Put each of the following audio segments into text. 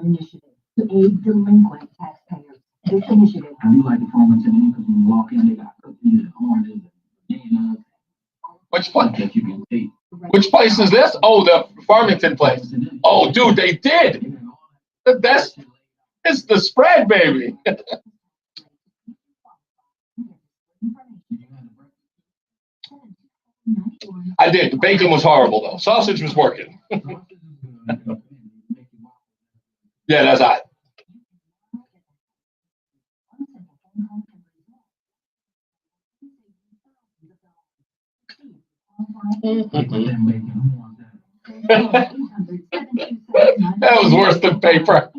initiative to aid delinquent taxpayers. This initiative. I do like the Farmington because when you walk in, they got cookies and oranges and bananas. Which place? Which place is this? Oh, the Farmington place. Oh, dude, they did. It's the spread, baby. I did. The bacon was horrible, though. Sausage was working. Yeah, that's hot. That was worse than paper.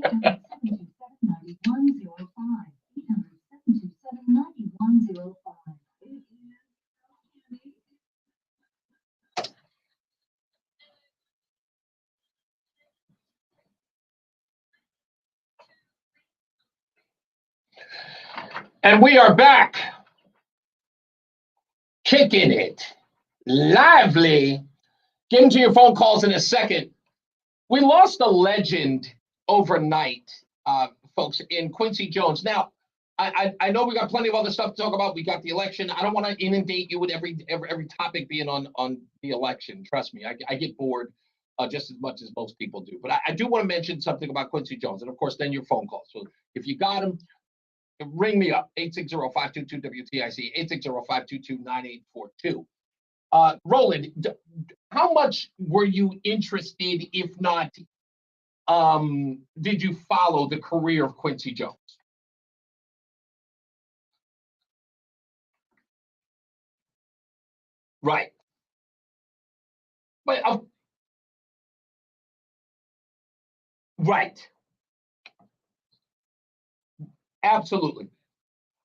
And we are back, kicking it, lively. Getting to your phone calls in a second. We lost a legend overnight, folks, in Quincy Jones. Now, I know we got plenty of other stuff to talk about. We got the election. I don't want to inundate you with every topic being on the election. Trust me, I get bored just as much as most people do. But I do want to mention something about Quincy Jones, and of course, then your phone calls. So if you got them, ring me up, 860-522-WTIC, 860-522-9842. Roland, how much were you interested, if not, did you follow the career of Quincy Jones? Right. But right. Absolutely.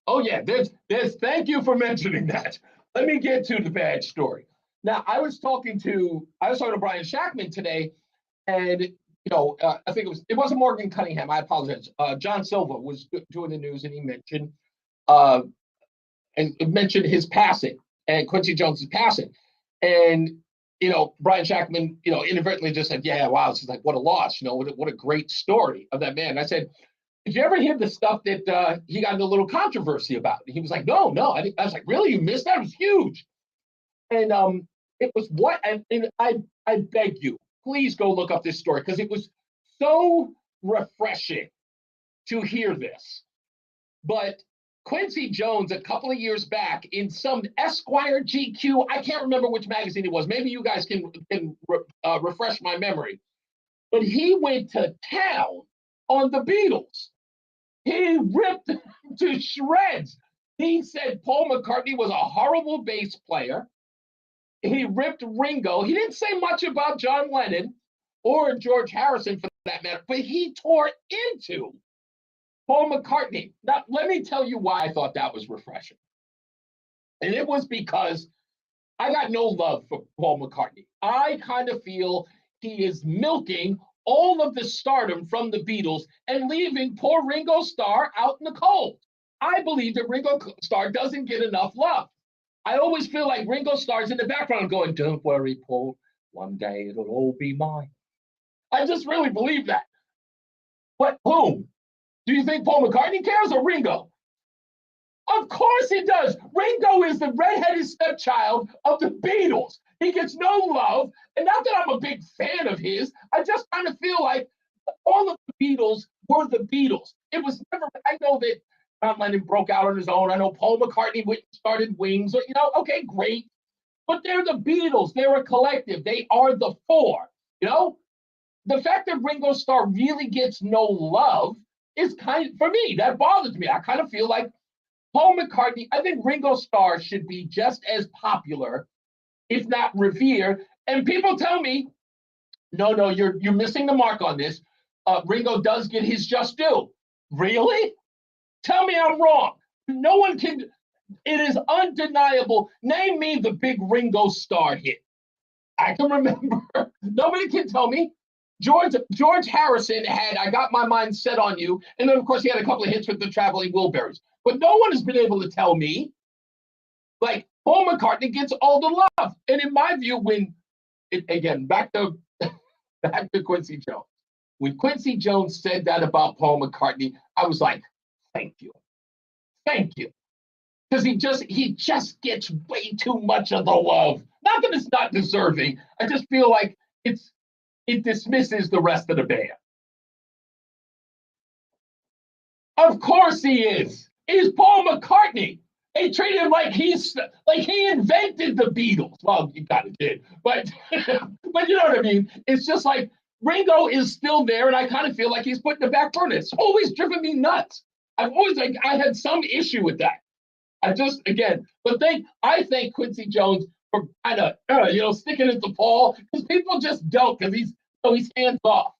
Oh yeah, there's thank you for mentioning that. Let me get to the bad story. Now, I was talking to Brian Shackman today, and I think it wasn't Morgan Cunningham. I apologize. John Silva was doing the news, and he mentioned his passing and Quincy Jones's passing, and Brian Shackman inadvertently just said, "Yeah, wow, it's like what a loss. What a great story of that man." And I said, "Did you ever hear the stuff that he got into a little controversy about?" And he was like, "No." I was like, "Really? You missed that? It was huge." And it was what, and I beg you, please go look up this story because it was so refreshing to hear this. But Quincy Jones, a couple of years back, in some Esquire GQ, I can't remember which magazine it was. Maybe you guys can refresh my memory. But he went to town on the Beatles. He ripped to shreds. He said Paul McCartney was a horrible bass player. He ripped Ringo. He didn't say much about John Lennon or George Harrison for that matter, but he tore into Paul McCartney. Now, let me tell you why I thought that was refreshing. And it was because I got no love for Paul McCartney. I kind of feel he is milking all of the stardom from the Beatles and leaving poor Ringo Starr out in the cold. I believe that Ringo Starr doesn't get enough love. I always feel like Ringo Starr's in the background going, "Don't worry, Paul, one day it'll all be mine." I just really believe that. But whom? Do you think Paul McCartney cares or Ringo? Of course he does. Ringo is the redheaded stepchild of the Beatles. He gets no love. And not that I'm a big fan of his, I just kind of feel like all of the Beatles were the Beatles. It was never, I know that John Lennon broke out on his own. I know Paul McCartney started Wings. Okay, great. But they're the Beatles. They're a collective. They are the four. The fact that Ringo Starr really gets no love is for me, that bothers me. I kind of feel like Paul McCartney, I think Ringo Starr should be just as popular, if not revered. And people tell me, no, you're missing the mark on this. Ringo does get his just due. Really? Tell me I'm wrong. No one can. It is undeniable. Name me the big Ringo Starr hit. I can remember. Nobody can tell me. George Harrison had "I Got My Mind Set on You," and then of course he had a couple of hits with the Traveling Wilburys. But no one has been able to tell me, like, Paul McCartney gets all the love. And in my view, back to Quincy Jones. When Quincy Jones said that about Paul McCartney, I was like, thank you. Thank you. Because he just gets way too much of the love. Not that it's not deserving. I just feel like it dismisses the rest of the band. Of course he is. He's Paul McCartney. They treat him like he invented the Beatles. Well, you kind of did, but but you know what I mean. It's just like Ringo is still there, and I kind of feel like he's put in the back burner. It's always driven me nuts. I had some issue with that. I thank Quincy Jones for kind of sticking it to Paul, because people just don't, because he's hands off.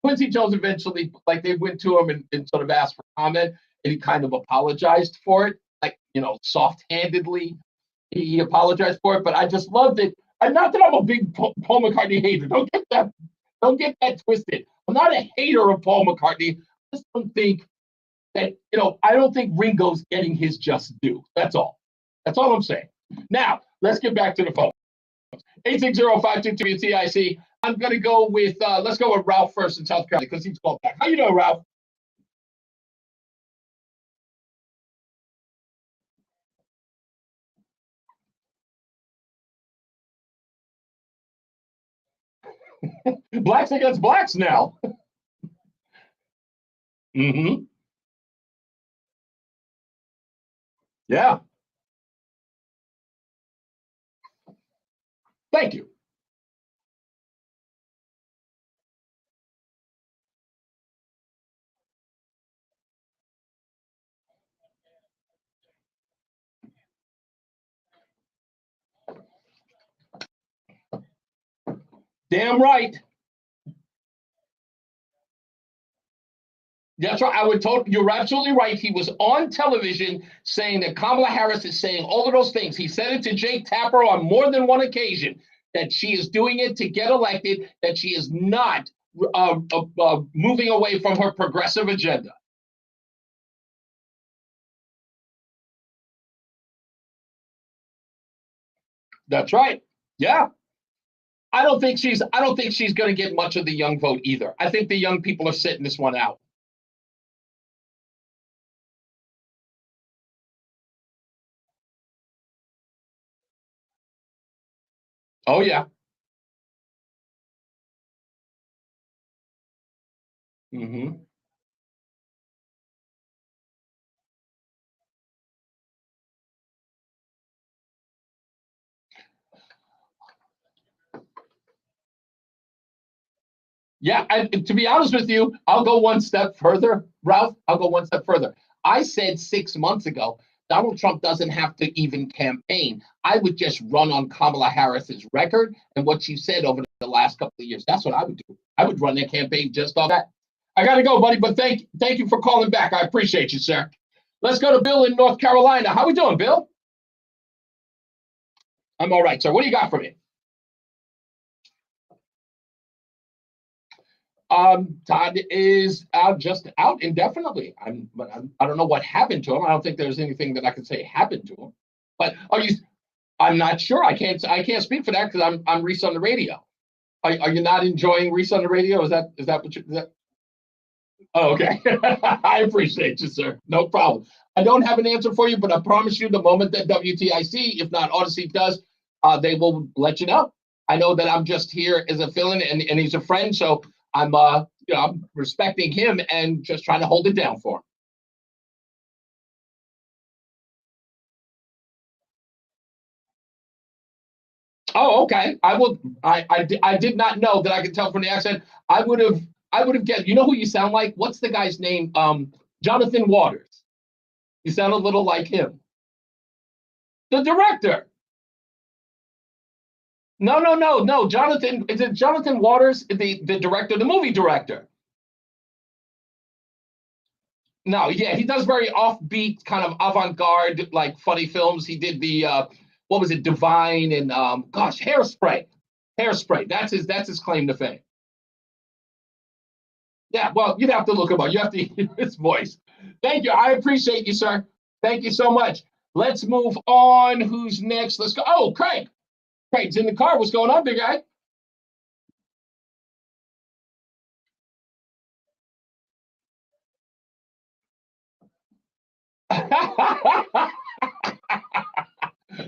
Quincy Jones eventually, like, they went to him and sort of asked for comment, and he kind of apologized for it, like, soft-handedly. He apologized for it, but I just loved it. And not that I'm a big Paul McCartney hater. Don't get that twisted. I'm not a hater of Paul McCartney. I just don't think that, I don't think Ringo's getting his just due. That's all. That's all I'm saying. Now, let's get back to the phone. 860-522-WTIC. I'm going to go with, let's go with Ralph first in South Carolina, because he's called back. How you doing, Ralph? Blacks against blacks now. Mm-hmm. Yeah. Thank you. Damn right. That's right. You're absolutely right. He was on television saying that Kamala Harris is saying all of those things. He said it to Jake Tapper on more than one occasion, that she is doing it to get elected, that she is not moving away from her progressive agenda. That's right. Yeah. I don't think she's going to get much of the young vote either. I think the young people are sitting this one out. Oh yeah. Mm-hmm. Yeah, to be honest with you, I'll go one step further, Ralph. I'll go one step further. I said 6 months ago, Donald Trump doesn't have to even campaign. I would just run on Kamala Harris's record and what she said over the last couple of years. That's what I would do. I would run that campaign just off that. I got to go, buddy, but thank you for calling back. I appreciate you, sir. Let's go to Bill in North Carolina. How we doing, Bill? I'm all right, sir. What do you got for me? Todd is just out indefinitely. I don't know what happened to him. I don't think there's anything that I can say happened to him. But I'm not sure. I can't speak for that because I'm Reese on the radio. Are you not enjoying Reese on the radio? Is that what you? Oh, okay. I appreciate you, sir. No problem. I don't have an answer for you, but I promise you, the moment that WTIC, if not Odyssey, does, they will let you know. I know that I'm just here as a fill-in, and he's a friend, so I'm I'm respecting him and just trying to hold it down for him. Oh, okay. I did not know that. I could tell from the accent. I would have guessed. You know who you sound like? What's the guy's name? Jonathan Waters. You sound a little like him. The director. No. Jonathan, is it Jonathan Waters, the director, the movie director? No, yeah, he does very offbeat, kind of avant-garde, like funny films. He did the what was it, Divine, and Hairspray. Hairspray. That's his claim to fame. Yeah, well, you'd have to look him up. You have to hear his voice. Thank you. I appreciate you, sir. Thank you so much. Let's move on. Who's next? Let's go. Oh, Craig. Craig's in the car. What's going on, big guy?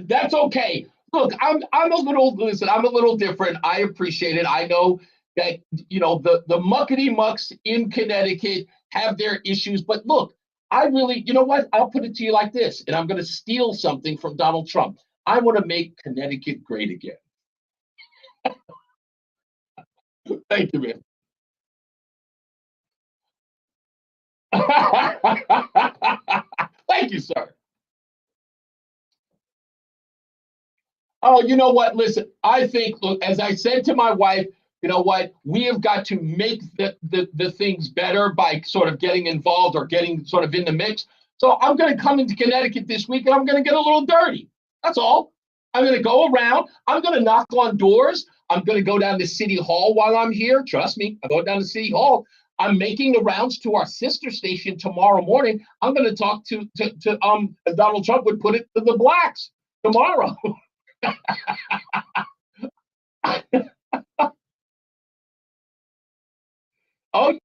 That's okay. Look, I'm a little different. I appreciate it. I know that the muckety mucks in Connecticut have their issues, but look, I really, you know what? I'll put it to you like this, and I'm going to steal something from Donald Trump. I want to make Connecticut great again. Thank you, man. Thank you, sir. Oh, you know what? Listen, I think, look, as I said to my wife, you know what? We have got to make the things better by sort of getting involved or getting sort of in the mix. So I'm going to come into Connecticut this week and I'm going to get a little dirty. That's all. I'm going to go around. I'm going to knock on doors. I'm going to go down to City Hall while I'm here. Trust me, I go down to City Hall. I'm making the rounds to our sister station tomorrow morning. I'm going to talk to as Donald Trump would put it, to the blacks tomorrow. Oh,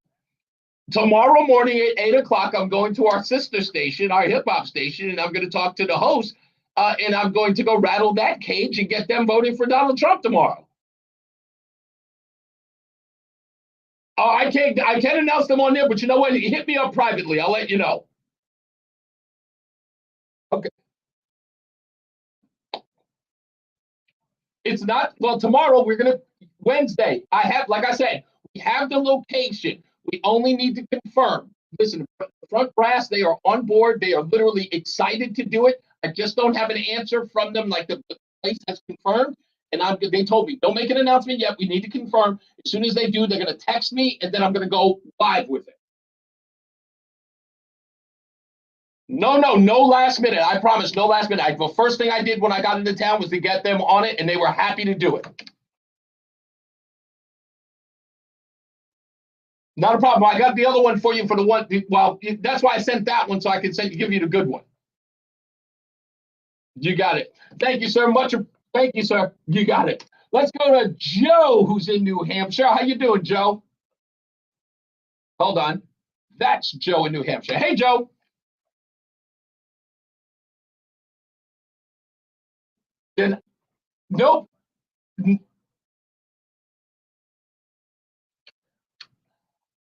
tomorrow morning at 8 o'clock, I'm going to our sister station, our hip hop station, and I'm going to talk to the host, and I'm going to go rattle that cage and get them voting for Donald Trump tomorrow. Oh, I can't announce them on there, but you know what? Hit me up privately. I'll let you know. Okay. It's not, well, tomorrow Wednesday. Like I said, we have the location. We only need to confirm. Listen, the front brass, they are on board. They are literally excited to do it. I just don't have an answer from them, like the place has confirmed. And they told me, don't make an announcement yet. We need to confirm. As soon as they do, they're going to text me, and then I'm going to go live with it. No, no last minute. I promise, no last minute. The first thing I did when I got into town was to get them on it, and they were happy to do it. Not a problem. I got the other one for you for the one. Well, that's why I sent that one so I could give you the good one. You got it. Thank you, sir. Thank you, sir. You got it. Let's go to Joe, who's in New Hampshire. How you doing, Joe? Hold on. That's Joe in New Hampshire. Hey, Joe. Then, nope.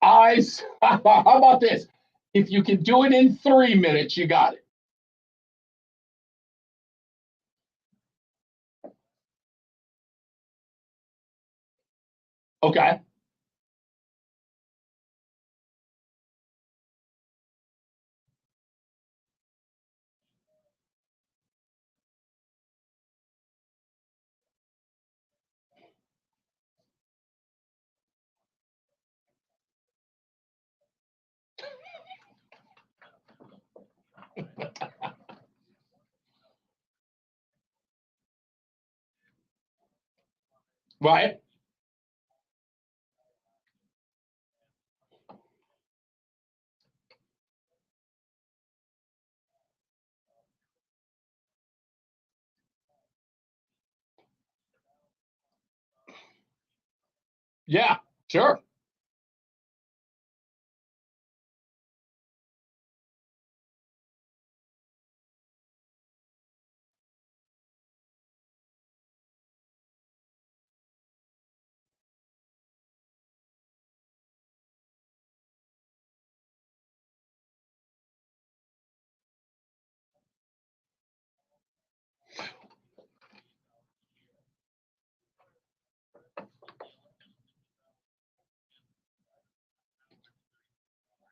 How about this? If you can do it in 3 minutes, you got it. Okay. Right. Yeah, sure.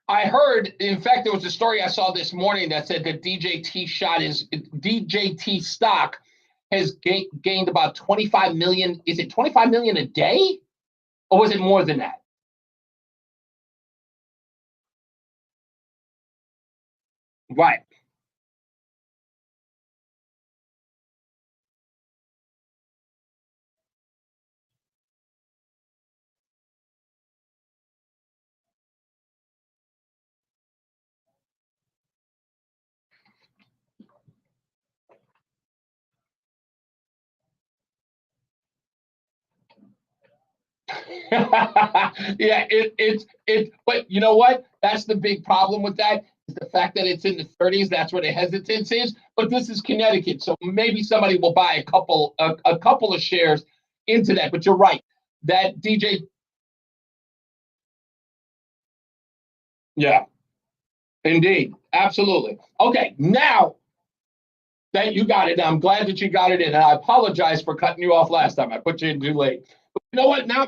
I heard, in fact, there was a story I saw this morning that said that DJT stock has gained about 25 million. Is it 25 million a day? Or was it more than that? Right. Yeah, but you know what? That's the big problem with that. is the fact that it's in the 30s. That's where the hesitance is. But this is Connecticut, so maybe somebody will buy a couple of shares into that. But you're right. That DJ, yeah, indeed, absolutely. Okay, now that you got it, I'm glad that you got it in. And I apologize for cutting you off last time. I put you in too late. But you know what? Now.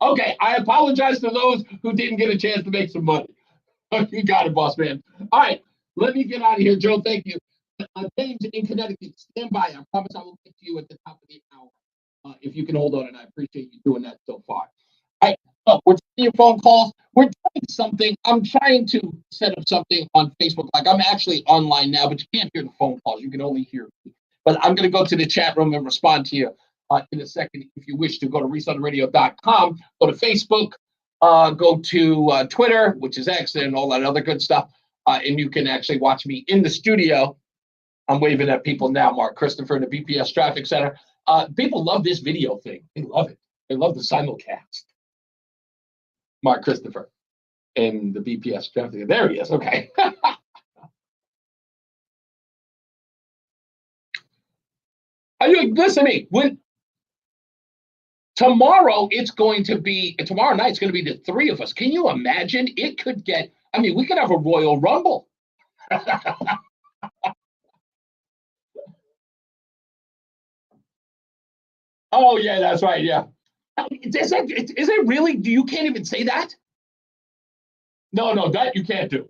Okay, I apologize to those who didn't get a chance to make some money. You got it, boss man. All right, let me get out of here, Joe. Thank you. James in Connecticut, stand by. I promise I will get to you at the top of the hour. If you can hold on, and I appreciate you doing that so far. All right, look, we're taking your phone calls. We're doing something. I'm trying to set up something on Facebook. Like I'm actually online now, but you can't hear the phone calls. You can only hear me. But I'm going to go to the chat room and respond to you in a second. If you wish to go to ReeseOnTheRadio.com, go to Facebook, go to Twitter, which is X, and all that other good stuff. And you can actually watch me in the studio. I'm waving at people now, Mark Christopher in the BPS Traffic Center. People love this video thing. They love it. They love the simulcast. Mark Christopher in the BPS Traffic Center. There he is. Okay. Are you listen to me? Tomorrow night it's going to be the three of us. Can you imagine? It could get, we could have a Royal Rumble. Oh, yeah, that's right. Yeah. Is it really? You can't even say that? No, that you can't do.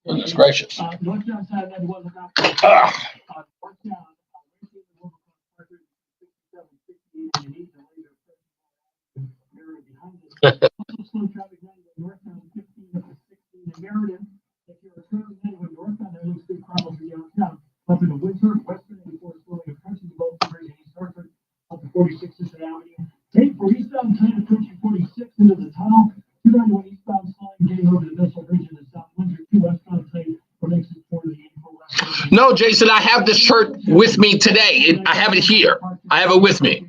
Goodness gracious. Take for eastbound 10 approaching 46 into the tunnel. 291 eastbound slowing, getting over the Missile Bridge in the south. Windsor 2 westbound plate for exit for the 84 west. No, Jason, I have this shirt with me today. I have it here. I have it with me.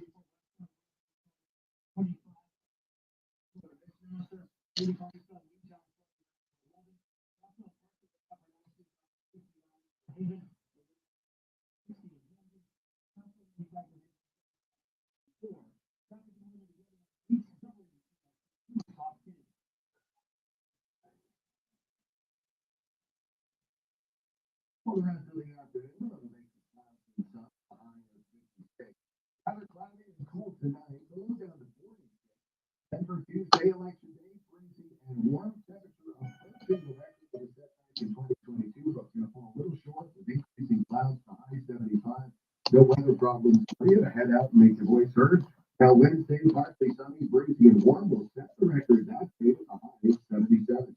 Tuesday, election day, freezing and warm temperature approaching the record that was set back in 2022, but going to fall a little short with increasing clouds to high 75. No weather problems for you to head out and make your voice heard. Now, Wednesday, partly sunny, breezy, and warm will set the record that day with a high of 77.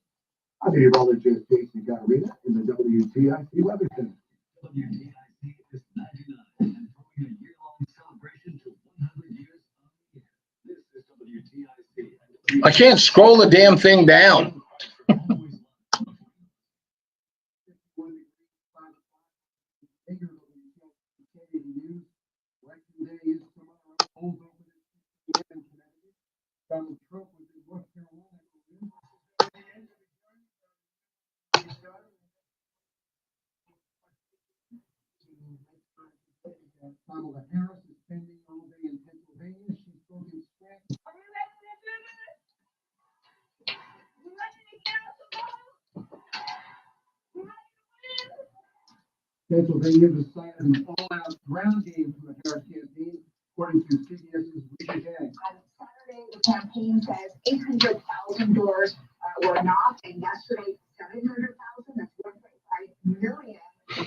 I'm meteorologist Jason Catarina in the WTIC Weather Center. WTIC is 99 and throwing a year-long celebration to 100 years of the year. This is WTIC. I can't scroll the damn thing down. Kamala Harris is spending all day in Pennsylvania. She's spoken strength. Pennsylvania decided an all-out ground game from the Harris campaign, according to CBS's Rita Gang. On Saturday, the campaign says 800,000 doors were knocked, and yesterday 700,000. That's 1.5 million.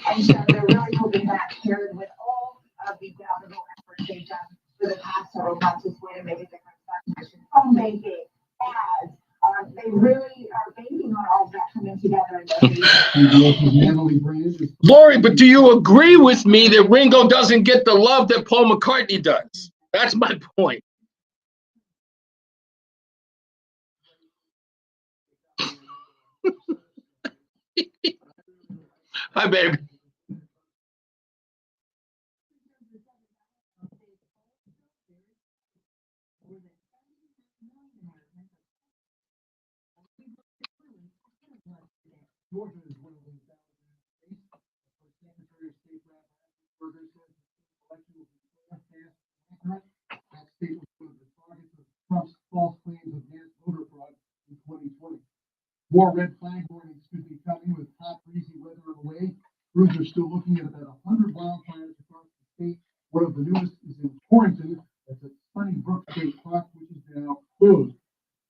And so they're really hoping that paired with all of the governmental efforts they've done for the past several months is going to make a difference. Phone banking, ads. They really are banking on all of that coming together in their CBS's Natalie Brand is Lori, but do you agree with me that Ringo doesn't get the love that Paul McCartney does? That's my point. Hi, baby. Georgia is one of those states. Secretary of State Berger says the election will be fair, fast, and accurate. That state was one of the targets of Trump's false claims of mass voter fraud in 2020. More red flag warnings could be coming with hot, breezy weather on the way. Crews are still looking at about 100 wildfires across the state. One of the newest is in Torrington. That's at Sunnybrook State Park, which is now closed.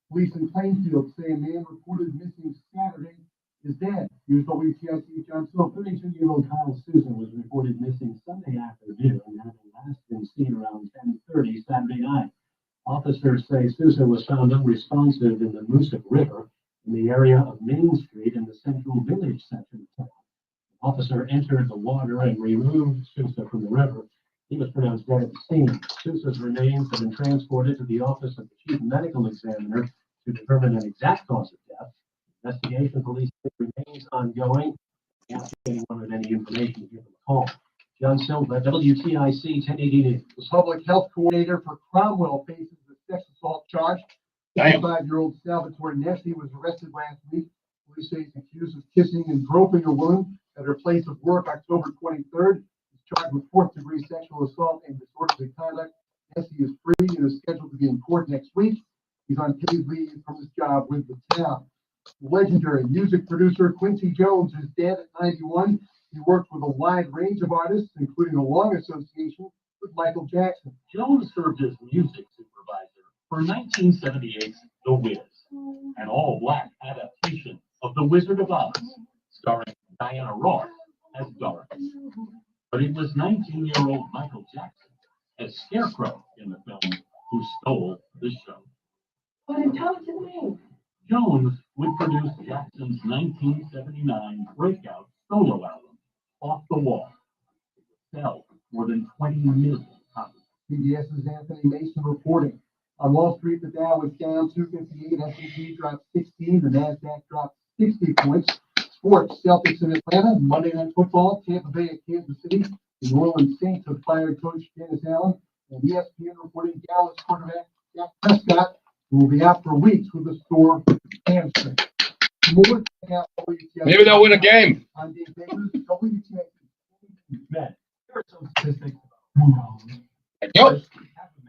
Police in Plainfield say a man reported missing Saturday is dead. Here's WTIC John Silver. 32-year-old Kyle Susan was reported missing Sunday afternoon and having last been seen around 10:30 Saturday night. Officers say Susan was found unresponsive in the Moosic River in the area of Main Street in the Central Village section of town. The officer entered the water and removed Susan from the river. He was pronounced dead at the scene. Susan's remains have been transported to the office of the chief medical examiner to determine an exact cause of death. Investigation police remains ongoing. If anyone with any information, give them a call. John Silva, WTIC 1080 News. The public health coordinator for Cromwell faces a sex assault charge. 25-year-old Salvatore Nessi was arrested last week. Police say he's accused of kissing and groping a woman at her place of work October 23rd. He's charged with fourth-degree sexual assault and disorderly conduct. Nessi is free and is scheduled to be in court next week. He's on paid leave from his job with the town. Legendary music producer Quincy Jones is dead at 91. He worked with a wide range of artists, including a long association with Michael Jackson. Jones served as music supervisor for 1978's The Wiz, an all-black adaptation of The Wizard of Oz, starring Diana Ross as Dorothy. But it was 19-year-old Michael Jackson as Scarecrow in the film who stole the show. What a talented name. Jones would produce Jackson's 1979 breakout solo album, Off the Wall. It would sell more than 20 million copies. CBS's Anthony Mason reporting. On Wall Street, the Dow was down 258, S&P dropped 16, the NASDAQ dropped 60 points. Sports, Celtics in Atlanta, Monday Night Football, Tampa Bay at Kansas City. The New Orleans Saints have fired coach Dennis Allen, and ESPN reporting Dallas quarterback Dak Prescott, who will be out for weeks with a sore hamstring. More, check out WTIC. Maybe they'll win a game. I'm Dave Davis, WTIC. Men, here are some statistics about Yo. half of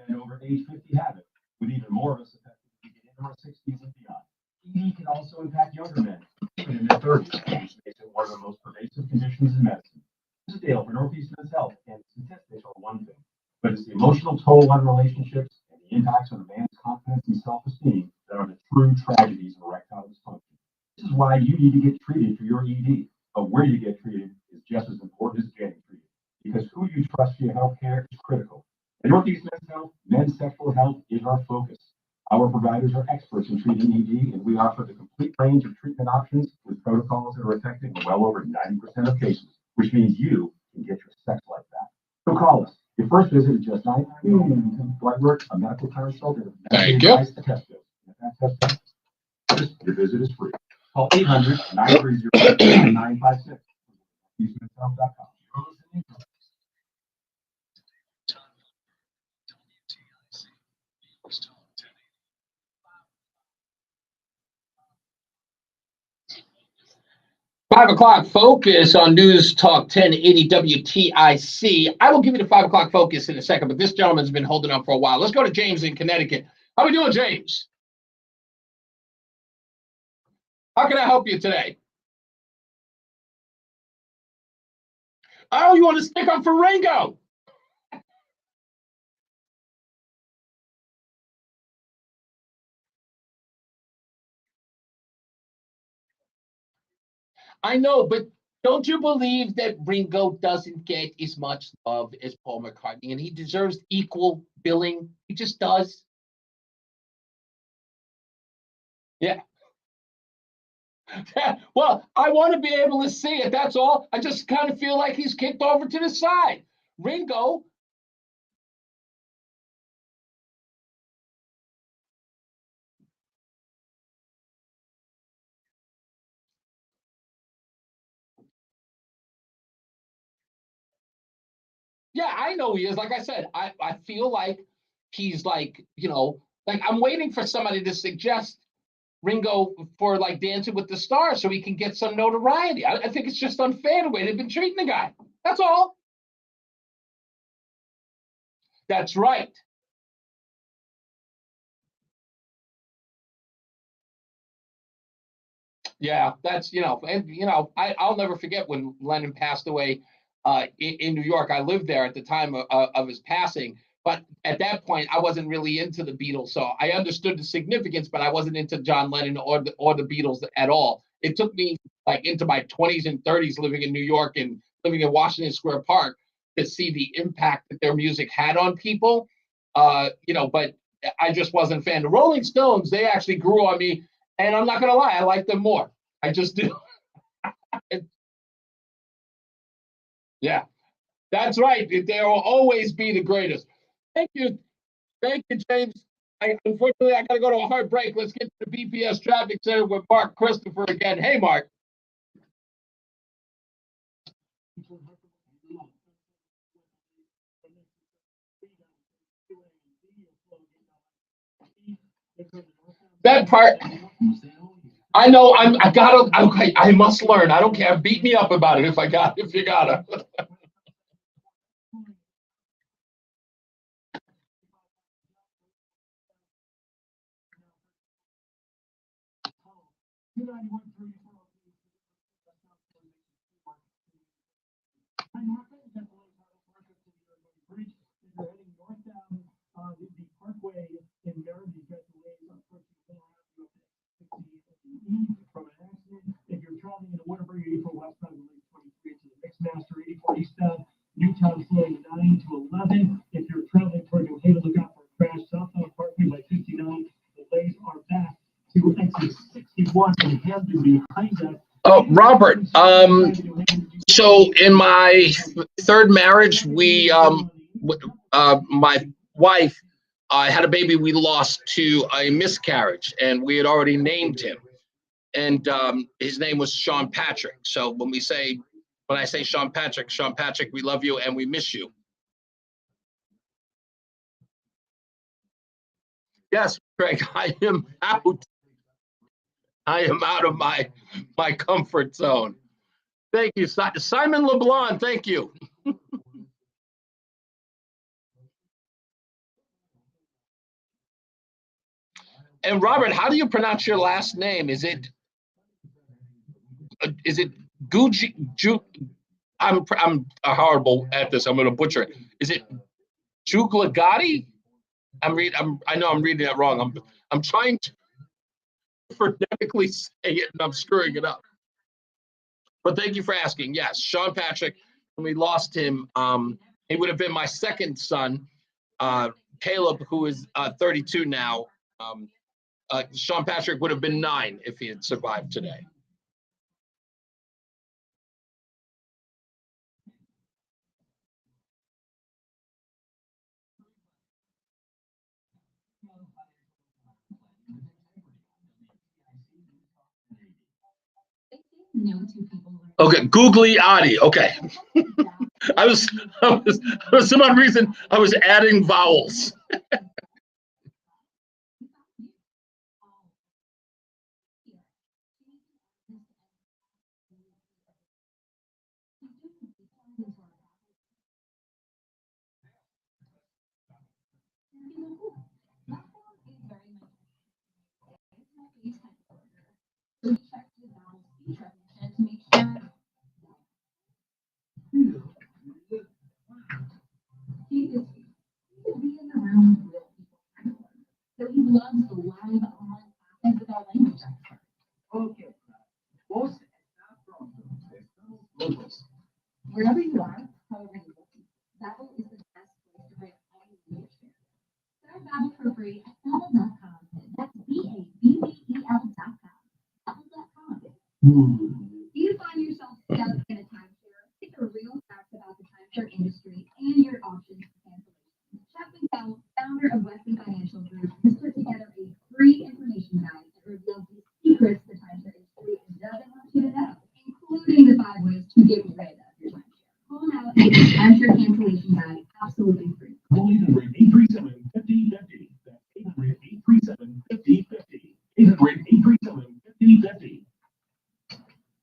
men over age 50 have it, with even more of us affected as we get into our 60s and beyond. ED can also impact younger men, even in their 30s, which makes it one of the most pervasive conditions in medicine. This is Dale for Northeast Men's Health, and statistics are one thing, but it's the emotional toll on relationships and the impacts on a man's confidence and self-esteem that are the true tragedies of erectile dysfunction. This is why you need to get treated for your ED, but where you get treated is just as important as getting treated, because who you trust for your health care is critical. At Northeast Men's Health, men's sexual health is our focus. Our providers are experts in treating ED, and we offer the complete range of treatment options with protocols that are effective in well over 90% of cases, which means you can get your sex life back. So call us. Your first visit is just $9.99, blood work, a medical consult, and Thank you. a test dose. If that test passes, your visit is free. Call 800-930-9956. NewsTalk.com. 5 o'clock focus on News Talk 1080 WTIC. I will give you the 5 o'clock focus in a second, but this gentleman's been holding on for a while. Let's go to James in Connecticut. How we doing, James? How can I help you today? Oh, you want to stick up for Ringo? I know, but don't you believe that Ringo doesn't get as much love as Paul McCartney, and he deserves equal billing? He just does. Yeah. Well, I want to be able to see it. That's all. I just kind of feel like he's kicked over to the side. Ringo. Yeah, I know he is. Like I said, I feel like he's like, like I'm waiting for somebody to suggest Ringo for like Dancing with the Stars so he can get some notoriety. I think it's just unfair the way they've been treating the guy. That's all. That's right. Yeah, that's I'll never forget when Lennon passed away in New York. I lived there at the time of his passing, but at that point I wasn't really into the Beatles, so I understood the significance, but I wasn't into John Lennon or the Beatles at all. It took me like into my 20s and 30s living in New York and living in Washington Square Park to see the impact that their music had on people. But I just wasn't a fan. The Rolling Stones, they actually grew on me. And I'm not going to lie, I like them more. I just do. Yeah, that's right. They will always be the greatest. Thank you. Thank you, James. Unfortunately, I got to go to a hard break. Let's get to the BPS Traffic Center with Mark Christopher again. Hey, Mark. That part, I know. I must learn. I don't care. Beat me up about it if you gotta. Newtown flowing 9 to 11. If you're traveling toward New Haven, look out for a crash southbound Parkway by 59. The lanes are back to exit 61 and Hampton behind us. Oh, Robert. So in my third marriage, my wife had a baby we lost to a miscarriage, and we had already named him, and his name was Sean Patrick. So when I say Sean Patrick, we love you and we miss you. Yes, Craig, I am out. I am out of my comfort zone. Thank you, Simon LeBlanc. Thank you. And Robert, how do you pronounce your last name? Is it Gucci? I'm horrible at this. I'm going to butcher it. Is it Juglagati? I know I'm reading that wrong. I'm trying to phonetically say it, and I'm screwing it up. But thank you for asking. Yes, Sean Patrick. When we lost him, he would have been my second son, Caleb, who is 32 now. Sean Patrick would have been 9 if he had survived today. Okay, googly Adi. Okay. I was for some odd reason I was adding vowels. So he loves the live on and with our language. Okay. Wherever you are, however you listen, Babbel is the best place to bring all your language here. Start Babbel for free at Babbel.com. That's Babbel.com. Babbel.com. Do you find yourself stuck in a timeshare? Get the real facts about the timeshare industry and your options for cancellation. Chuck McDowell, founder of Wesley Financial Group, has put together a free information guide that reveals the secrets the timeshare industry doesn't want you to know, including the 5 ways to get rid of your timeshare. Call now and get the timeshare cancellation guide absolutely free. Call 800-837-5050. That's 800-837-5050. 800-837-5050.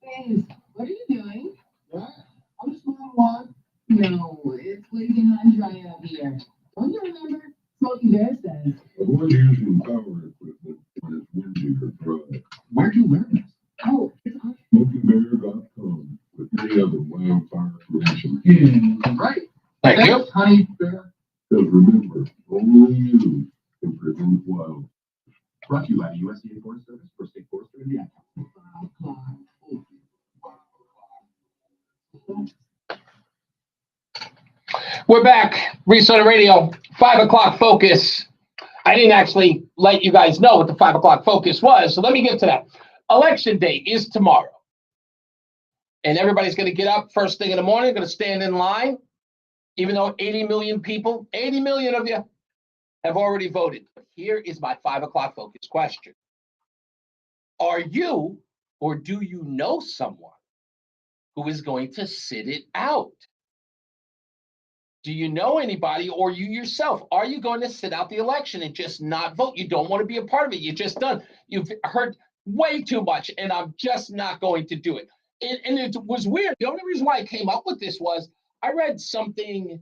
James, what are you doing? I'm just moving along. No, it's blazing hot and dry out here. Don't you remember? Smoky Bear says. Avoid using power equipment when it's windy or dry. Where'd you learn this? Oh, it's on. SmokyBear.com with many other wildfire prevention. Right. Thank you. Honey Bear. Because remember, only you can prevent wild. Brought to you by the USDA Forest Service for State Forestry and the Ad Council. We're back. Reese on the Radio, 5 o'clock focus. I didn't actually let you guys know what the 5 o'clock focus was, so let me get to that. Election day is tomorrow. And everybody's going to get up first thing in the morning, going to stand in line, even though 80 million people, 80 million of you have already voted. But here is my 5 o'clock focus question. Are you or do you know someone who is going to sit it out? Do you know anybody, or you yourself, are you going to sit out the election and just not vote? You don't want to be a part of it. You're just done. You've heard way too much, and I'm just not going to do it. And it was weird. The only reason why I came up with this was I read something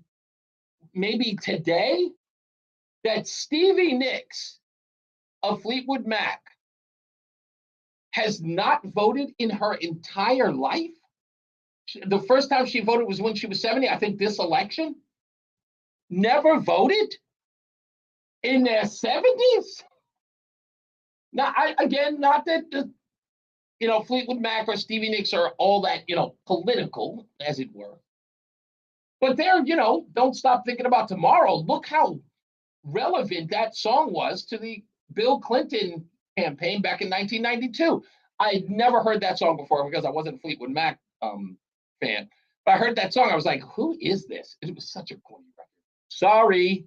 maybe today that Stevie Nicks of Fleetwood Mac has not voted in her entire life. The first time she voted was when she was 70, I think this election. Never voted in their 70s. Now, not that Fleetwood Mac or Stevie Nicks are all that, political, as it were. But they're, don't stop thinking about tomorrow. Look how relevant that song was to the Bill Clinton campaign back in 1992. I'd never heard that song before because I wasn't a Fleetwood Mac fan. But I heard that song. I was like, who is this? It was such a corny record. Sorry,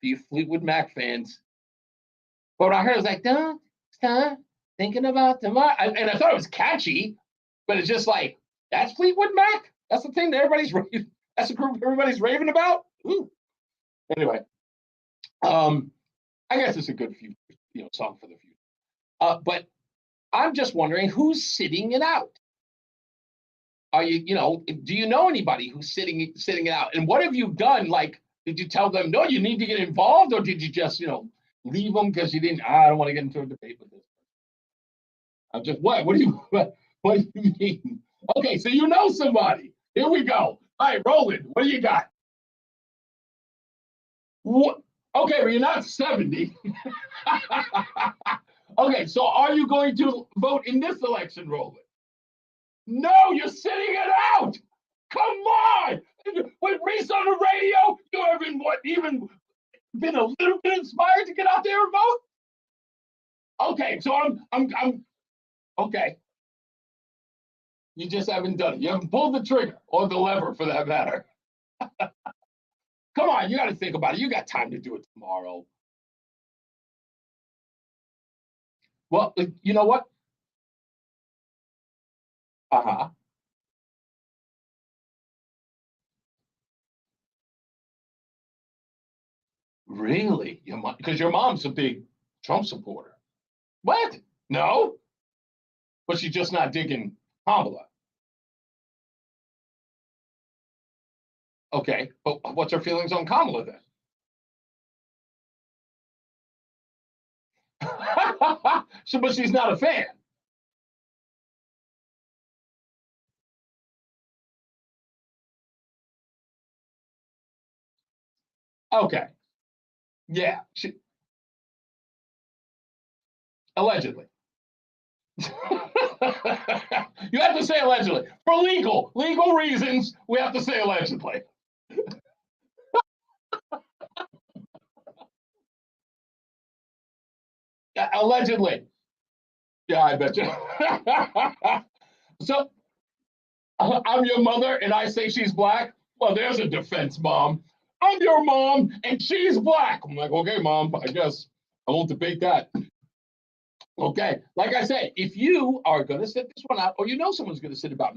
the Fleetwood Mac fans. But when I heard it, I was like, don't stop thinking about tomorrow. And I thought it was catchy, but it's just like, that's Fleetwood Mac? That's the thing that that's the group everybody's raving about? Ooh. Anyway, I guess it's a good song for the future. But I'm just wondering who's sitting it out. Are you, do you know anybody who's sitting it out? And what have you done? Like, did you tell them, no, you need to get involved? Or did you just, leave them because you didn't, I don't want to get into a debate with this. I'm just, what do you mean? Okay, so you know somebody. Here we go. All right, Roland, what do you got? What? Okay, well, you're not 70. Okay, so are you going to vote in this election, Roland? No, you're sitting it out. Come on. With Reese on the Radio, you haven't even been a little bit inspired to get out there and vote? Okay, so I'm okay. You just haven't done it. You haven't pulled the trigger or the lever for that matter. Come on, you got to think about it. You got time to do it tomorrow. Well, you know what? Uh-huh. Really? Because your mom's a big Trump supporter. What? No? But she's just not digging Kamala. Okay, but what's her feelings on Kamala then? But she's not a fan. Okay. Yeah. Allegedly. You have to say allegedly. For legal reasons, we have to say allegedly. Yeah, allegedly. Yeah, I bet you. So I'm your mother and I say she's black. Well, there's a defense, Mom. I'm your mom and she's black. I'm like, okay, Mom, I guess I won't debate that. Okay, like I said, if you are going to sit this one out, or you know someone's going to sit it out,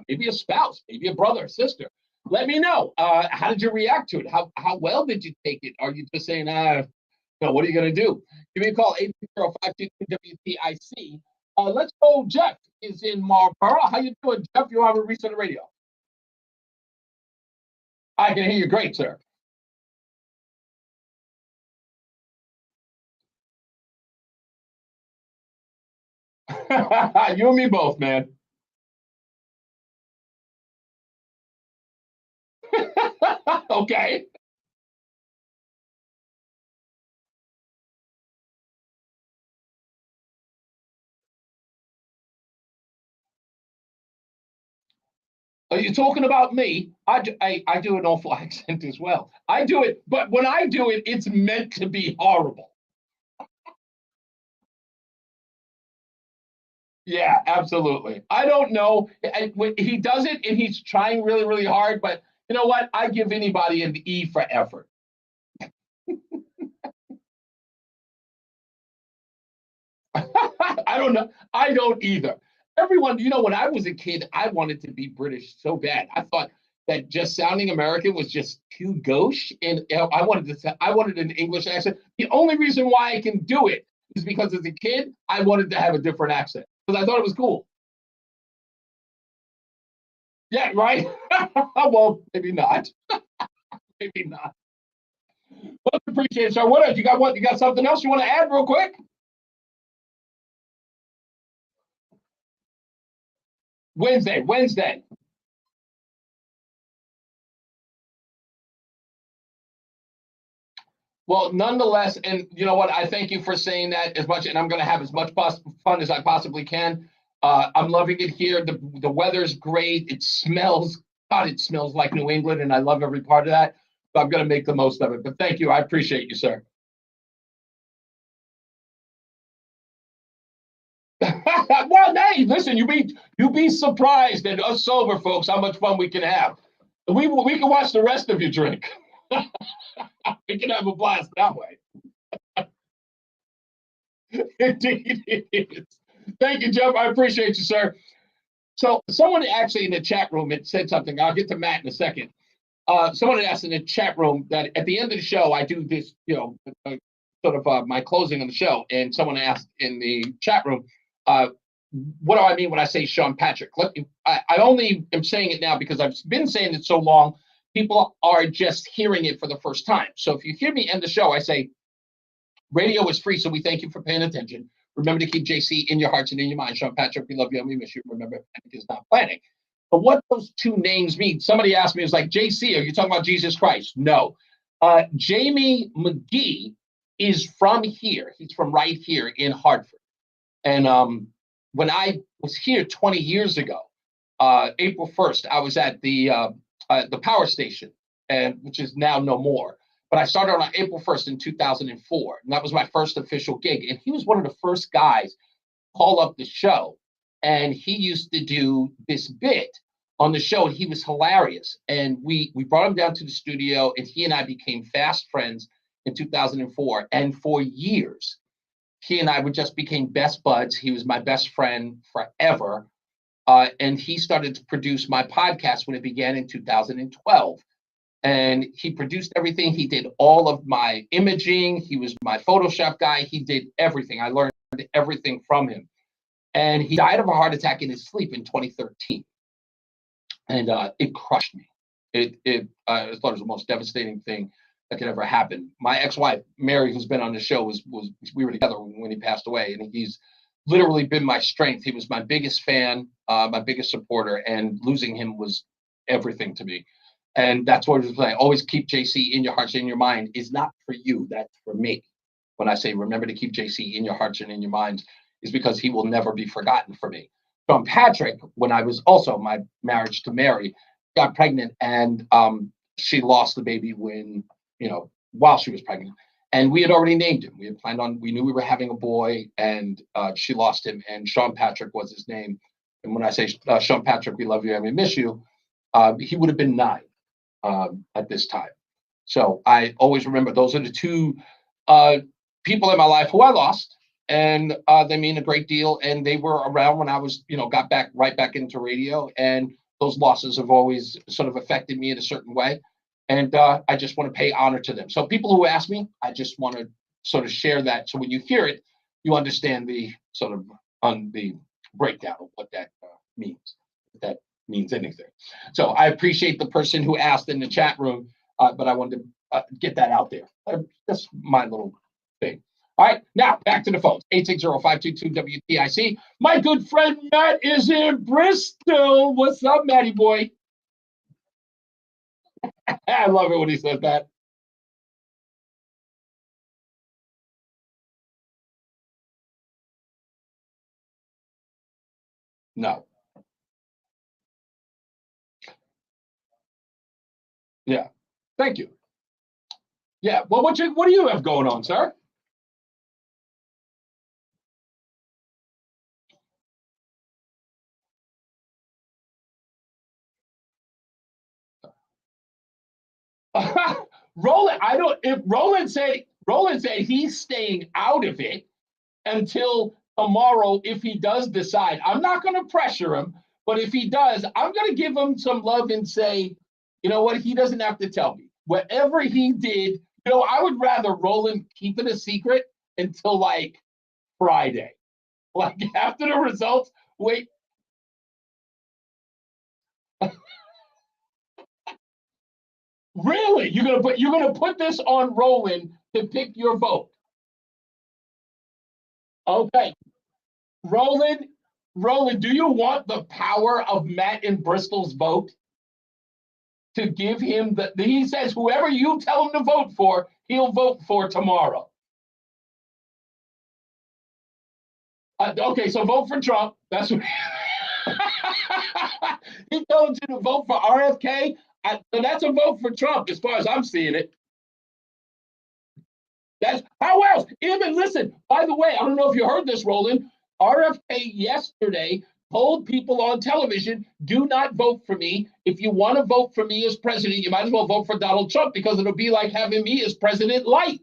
maybe a spouse, maybe a brother or sister, let me know. How did you react to it? How well did you take it? Are you just saying, no, what are you going to do? Give me a call, 805-WTIC. Let's go. Jeff is in Marlboro. How you doing, Jeff? You're on Reese On The Radio. I can hear you great, sir. You and me both, man. Okay. Are you talking about me? I do an awful accent as well. I do it, but when I do it, it's meant to be horrible. Yeah, absolutely. I don't know. He does it and he's trying really, really hard, but you know what? I give anybody an E for effort. I don't know. I don't either. Everyone, when I was a kid, I wanted to be British so bad. I thought that just sounding American was just too gauche, and I wanted an English accent. The only reason why I can do it is because as a kid, I wanted to have a different accent because I thought it was cool. Yeah, right. Well, maybe not. Maybe not. Well, appreciate it, sir. What else? You got what? You got something else you want to add real quick? Wednesday. Well, nonetheless, and you know what? I thank you for saying that as much, and I'm going to have as much fun as I possibly can. I'm loving it here. The weather's great. It smells, God, it smells like New England, and I love every part of that. So I'm going to make the most of it. But thank you. I appreciate you, sir. Well, hey, listen, you be surprised at us sober folks how much fun we can have. We can watch the rest of you drink. We can have a blast that way. Indeed it is. Thank you, Jeff. I appreciate you, sir. So someone actually in the chat room had said something. I'll get to Matt in a second. Someone had asked in the chat room that at the end of the show, I do this, sort of my closing on the show. And someone asked in the chat room, what do I mean when I say Sean Patrick? I only am saying it now because I've been saying it so long, people are just hearing it for the first time. So if you hear me end the show, I say, radio is free, so we thank you for paying attention. Remember to keep JC in your hearts and in your minds. Sean Patrick, we love you and we miss you. Remember, panic is not planning. But what those two names mean, somebody asked me, it was like, JC, are you talking about Jesus Christ? No. Jamie McGee is from here. He's from right here in Hartford. And when I was here 20 years ago, April 1st, I was at the power station, which is now no more. But I started on April 1st in 2004, and that was my first official gig. And he was one of the first guys to call up the show, and he used to do this bit on the show, and he was hilarious. And we brought him down to the studio, and he and I became fast friends in 2004. And for years, he and I just became best buds. He was my best friend forever. And he started to produce my podcast when it began in 2012. And he produced everything. He did all of my imaging. He was my Photoshop guy. He did everything. I learned everything from him. And he died of a heart attack in his sleep in 2013. And it crushed me. I thought it was the most devastating thing that could ever happen. My ex-wife, Mary, who's been on the show, we were together when he passed away. And he's literally been my strength. He was my biggest fan, my biggest supporter. And losing him was everything to me. And that's what I was saying. Always keep JC in your hearts and in your mind is not for you. That's for me. When I say remember to keep JC in your hearts and in your minds is because he will never be forgotten for me. From Patrick, when I was also my marriage to Mary, got pregnant and she lost the baby while she was pregnant. And we had already named him. We knew we were having a boy and she lost him and Sean Patrick was his name. and when I say Sean Patrick, we love you and we miss you, he would have been 9 at this time. So I always remember those are the 2 people in my life who I lost, and they mean a great deal. And they were around when I was, got right back into radio. And those losses have always sort of affected me in a certain way. And I just want to pay honor to them. So people who ask me, I just want to sort of share that. So when you hear it, you understand the sort of on the breakdown of what that means, if that means anything. So I appreciate the person who asked in the chat room, but I wanted to get that out there. That's my little thing. All right, now back to the phones. 860-522-WTIC. My good friend Matt is in Bristol. What's up, Matty boy? I love it when he says that. No. Yeah. Thank you. Yeah. Well, what do you have going on, sir? Roland, if Roland said he's staying out of it until tomorrow if he does decide. I'm not going to pressure him, but if he does, I'm going to give him some love and say, you know what, he doesn't have to tell me. Whatever he did, I would rather Roland keep it a secret until like Friday. Like after the results, wait. Really? You're gonna put this on Roland to pick your vote? Okay. Roland, do you want the power of Matt in Bristol's vote to give him he says whoever you tell him to vote for, he'll vote for tomorrow. Okay, so vote for Trump. That's what he told you to vote for RFK. So that's a vote for Trump as far as I'm seeing it. That's how else? Even listen, by the way, I don't know if you heard this, Roland. RFK yesterday told people on television, do not vote for me. If you want to vote for me as president, you might as well vote for Donald Trump because it'll be like having me as president light.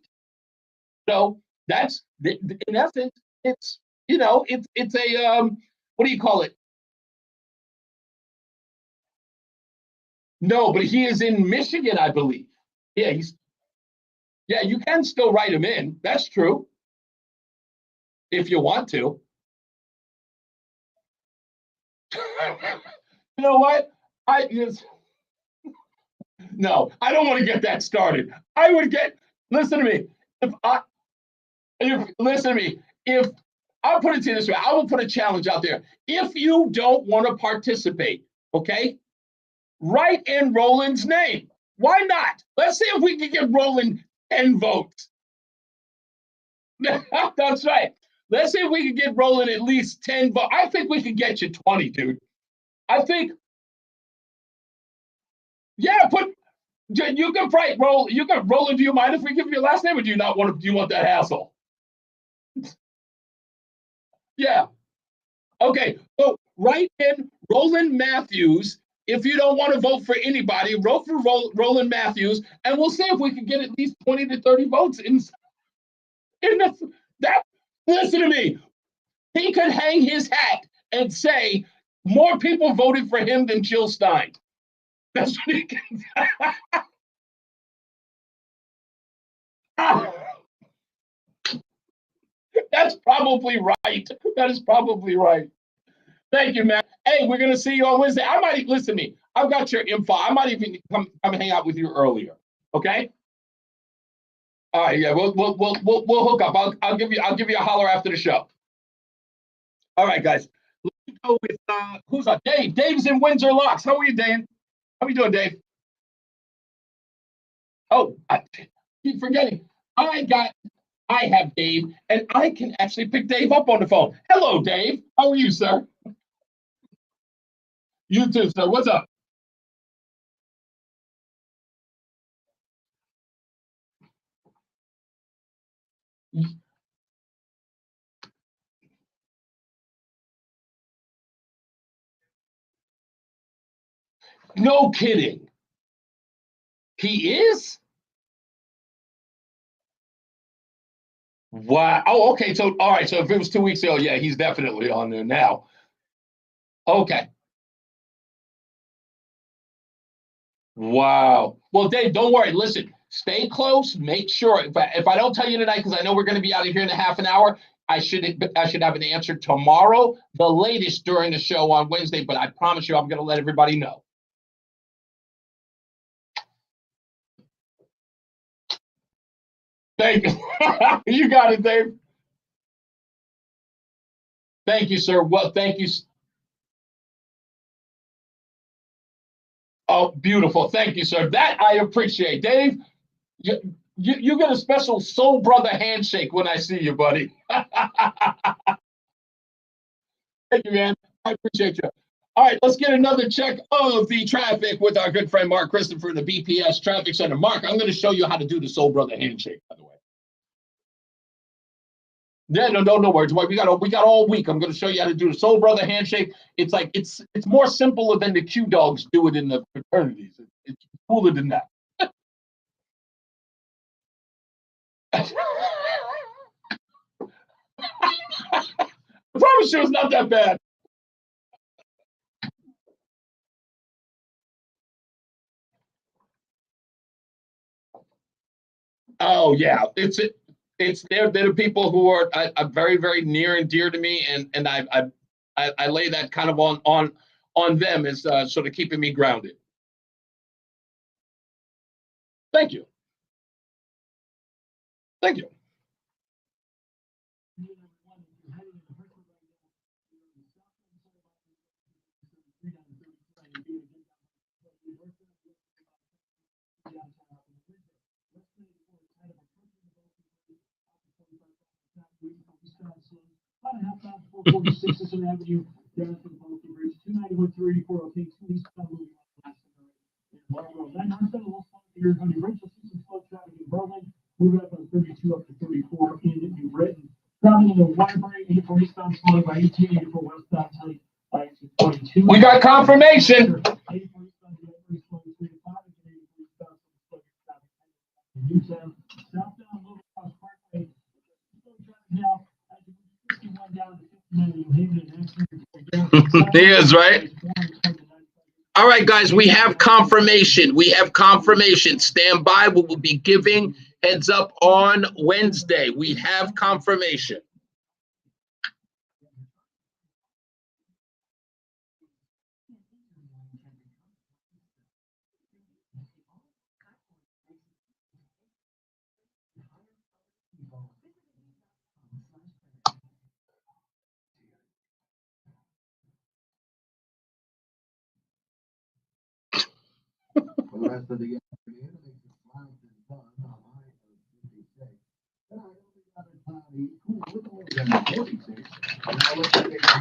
So that's in essence, it's it's a what do you call it? No, but he is in Michigan, I believe. Yeah, you can still write him in. That's true. If you want to. You know what? No, I don't want to get that started. Listen to me. Listen to me. If I'll put it to you this way, I will put a challenge out there. If you don't want to participate, okay, write in Roland's name. Why not? Let's see if we can get Roland 10 votes. That's right. Let's see if we can get Roland at least 10 votes. I think we can get you 20, dude. I think. Yeah, you can write Roland. You can Roland. Do you mind if we give you your last name, or do you not want to? Do you want that hassle? Yeah. Okay. So write in Roland Matthews. If you don't want to vote for anybody, vote for Roland Matthews, and we'll see if we can get at least 20 to 30 votes in that. Listen to me. He could hang his hat and say more people voted for him than Jill Stein. That's what he can. That's probably right. That is probably right. Thank you, Matt. Hey, we're gonna see you on Wednesday. I might listen to me. I've got your info. I might even come hang out with you earlier. Okay. All right. Yeah. We'll hook up. I'll give you a holler after the show. All right, guys. Let me go with who's up? Dave. Dave's in Windsor Locks. How are you, Dave? How are you doing, Dave? Oh, I keep forgetting. I have Dave, and I can actually pick Dave up on the phone. Hello, Dave. How are you, sir? You too, sir. What's up? No kidding. He is? Wow. Oh, okay. So, all right. So if it was 2 weeks ago, yeah, he's definitely on there now. Okay. Wow. Well, Dave, don't worry. Listen, stay close. Make sure if I don't tell you tonight, because I know we're going to be out of here in a half an hour, I should have an answer tomorrow, the latest during the show on Wednesday. But I promise you, I'm going to let everybody know. Thank you. You got it, Dave. Thank you, sir. Well, thank you. Oh, beautiful. Thank you, sir. That I appreciate. Dave, you get a special soul brother handshake when I see you, buddy. Thank you, man. I appreciate you. All right, let's get another check of the traffic with our good friend Mark Christopher, the BPS Traffic Center. Mark, I'm going to show you how to do the soul brother handshake, by the way. Yeah, no worries. We got all week. I'm going to show you how to do the soul brother handshake. It's like it's more simpler than the Q dogs do it in the fraternities. It's cooler than that. I promise you, it's not that bad. Oh yeah, they're the people who are very, very near and dear to me, and I lay that kind of on them as sort of keeping me grounded. Thank you. Thank you. Moving up on 32 up to 34 in New Britain. Traveling in the Waterbury, 84 eastbound, followed by 18, 84 westbound, by 22. We got confirmation. Newtown, southbound Little Cross Parkway. Now, He is, right? All right, guys, we have confirmation. We have confirmation. Stand by. We will be giving heads up on Wednesday. We have confirmation. For the rest of the afternoon, it makes it clouds and sun on a high of 56. Tonight, it'll be rather cloudy, cool with a low down to 46. Now let's take a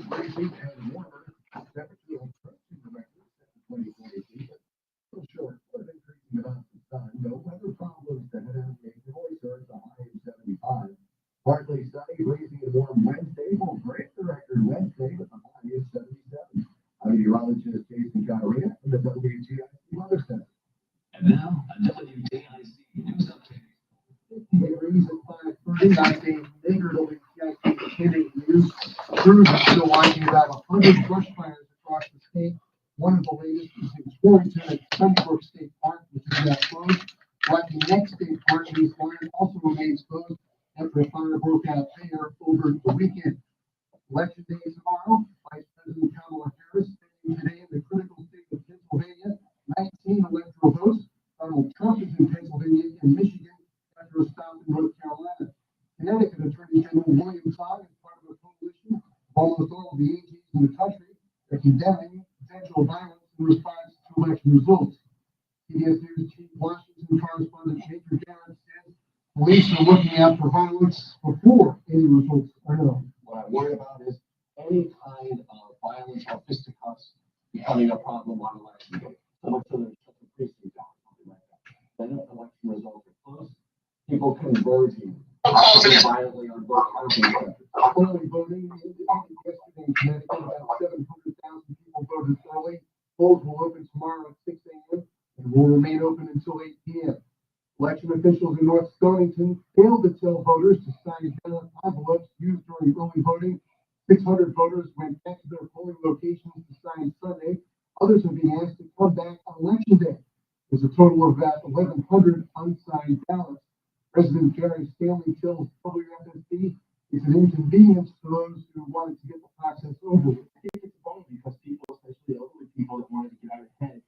breezy and warmer temperature approaching the record set to 2022. But still short of increasing amounts of sun. No weather problems to head out in Illinois, so it's a high of 75. Partly sunny, breezy and warm Wednesday will break the record Wednesday with a high of 77. I'm meteorologist Jason Catarina in the WTIC Weather Center. And now, a WTIC news update. Degrees at 5:30, not a bigger WTIC hitting news. Crews are still watching about 100 brush fires across the state. One of the latest is in Torrington at Sunbrook State Park, which is now closed. Watching next state park, East Lawrence also remains closed after a fire broke out there over the weekend. Election day is tomorrow. Vice President Kamala Harris spending today in the critical state of Pennsylvania. 19 electoral votes. Donald Trump is in Pennsylvania and Michigan after a stop in North Carolina. Connecticut Attorney General William Fogg is part of a coalition of almost all of the AGs in the country are condemning potential violence in response to election results. CBS News Chief Washington correspondent Major Garrett says police are looking out for violence before any results are known. What I'm worried about is any kind of violence or fisticuffs becoming a problem on election day. So much so that shut the precinct down, something like that. Then if election results are close, people converging violently on both counties. Early voting yesterday in Connecticut, about 700,000 people voted early. Polls will open tomorrow. will remain open until 8 p.m. Election officials in North Stonington failed to tell voters to sign ballot envelopes used during early voting. 600 voters went back to their polling locations to sign Sunday. Others are being asked to come back on Election Day. There's a total of about 1,100 unsigned ballots. President Jerry Stanley tells WFSB it's an inconvenience for those who wanted to get the process over with. I think it's fun because people, especially elderly people that wanted to get out ahead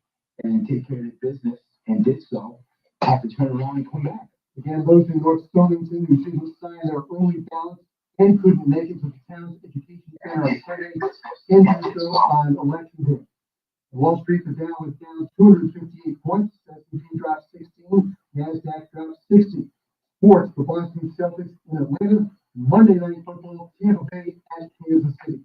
and take care of their business and did so, have to turn around and come back. Again, those in North Stonington who didn't sign their early ballots and couldn't make it to the town's education center on Sunday can do so on Election Day. Wall Street, the Dow was down 258 points. S&P dropped 16. NASDAQ dropped 60. Sports, the Boston Celtics in Atlanta. Monday Night Football, Tampa Bay at Kansas City.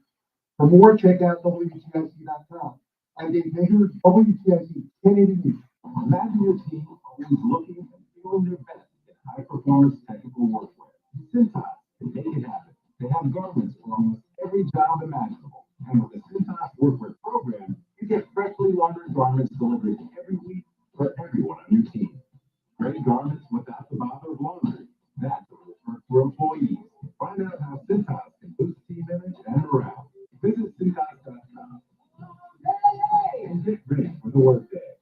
For more, check out WTIC.com. I'm Dave Baker, WTIC 1080 News. Imagine your team always looking and feeling their best in high-performance technical workwear. Cintas can make it happen. They have garments for almost every job imaginable. And with the Cintas Workwear program, you get freshly laundered garments delivered every week for everyone on your team. Great garments without the bother of laundry. That's what we work for employees. Find out how Cintas can boost team image and morale. Visit Cintas.com and get ready for the workday.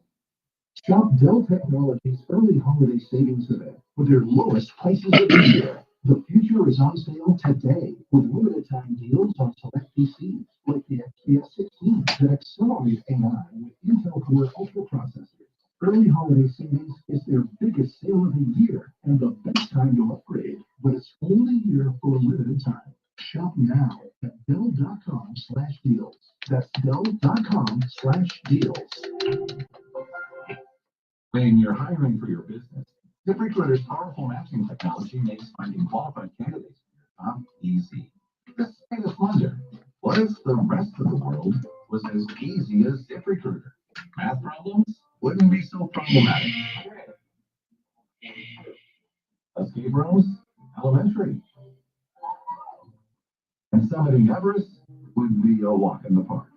Shop Dell Technologies' early holiday savings event with their lowest prices of the year. The future is on sale today with limited time deals on select PCs like the XPS 16 that accelerate AI with Intel Core Ultra processors. Early holiday savings is their biggest sale of the year and the best time to upgrade, but it's only here for a limited time. Shop now at Dell.com/deals. That's Dell.com/deals. When you're hiring for your business, ZipRecruiter's powerful matching technology makes finding qualified candidates for your job easy. Just make us wonder, what if the rest of the world was as easy as ZipRecruiter? Math problems wouldn't be so problematic. Escape rooms, elementary. And summiting Everest would be a walk in the park.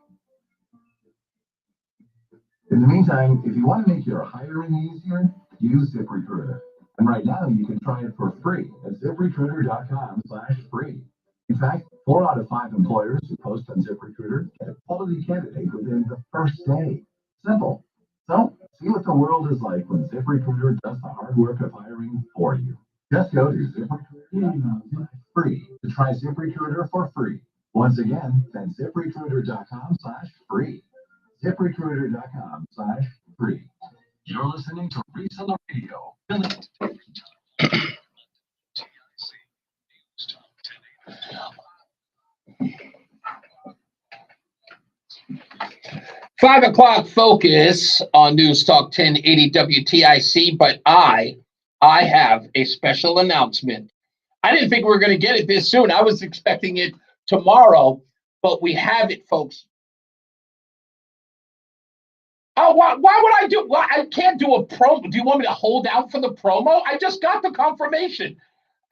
In the meantime, if you want to make your hiring easier, use ZipRecruiter. And right now, you can try it for free at ZipRecruiter.com/free. In fact, 4 out of 5 employers who post on ZipRecruiter get a quality candidate within the first day. Simple. So, see what the world is like when ZipRecruiter does the hard work of hiring for you. Just go to ZipRecruiter.com/free to try ZipRecruiter for free. Once again, that's ZipRecruiter.com/free. ZipRecruiter.com/free. You're listening to Reese on the Radio. 5 o'clock focus on News Talk 1080 WTIC, but I have a special announcement. I didn't think we were going to get it this soon. I was expecting it tomorrow, but we have it, folks. Oh, why would I do? Well, I can't do a promo. Do you want me to hold out for the promo? I just got the confirmation.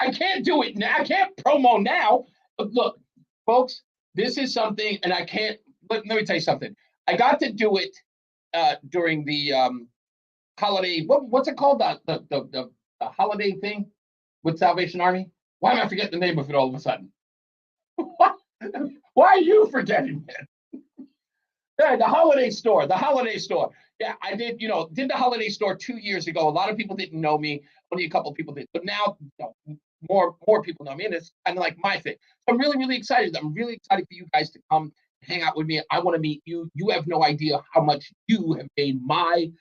I can't do it now. I can't promo now. But look, folks, this is something, and I can't. Let me tell you something. I got to do it during the holiday. What's it called? The holiday thing with Salvation Army. Why am I forgetting the name of it all of a sudden? Why are you forgetting it? Yeah, the holiday store. Yeah, I did the holiday store 2 years ago. A lot of people didn't know me. Only a couple of people did. But now more people know me, and it's kind of like my thing. So I'm really, really excited. I'm really excited for you guys to come hang out with me. I want to meet you. You have no idea how much you have made my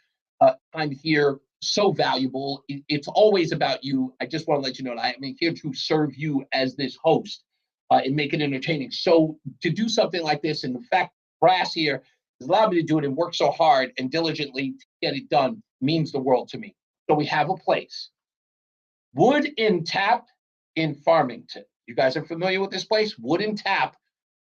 time here so valuable. It's always about you. I just want to let you know that I am here to serve you as this host and make it entertaining. So to do something like this, and the fact Brass here has allowed me to do it and work so hard and diligently to get it done means the world to me. So we have a place. Wood and Tap in Farmington. You guys are familiar with this place? Wood and Tap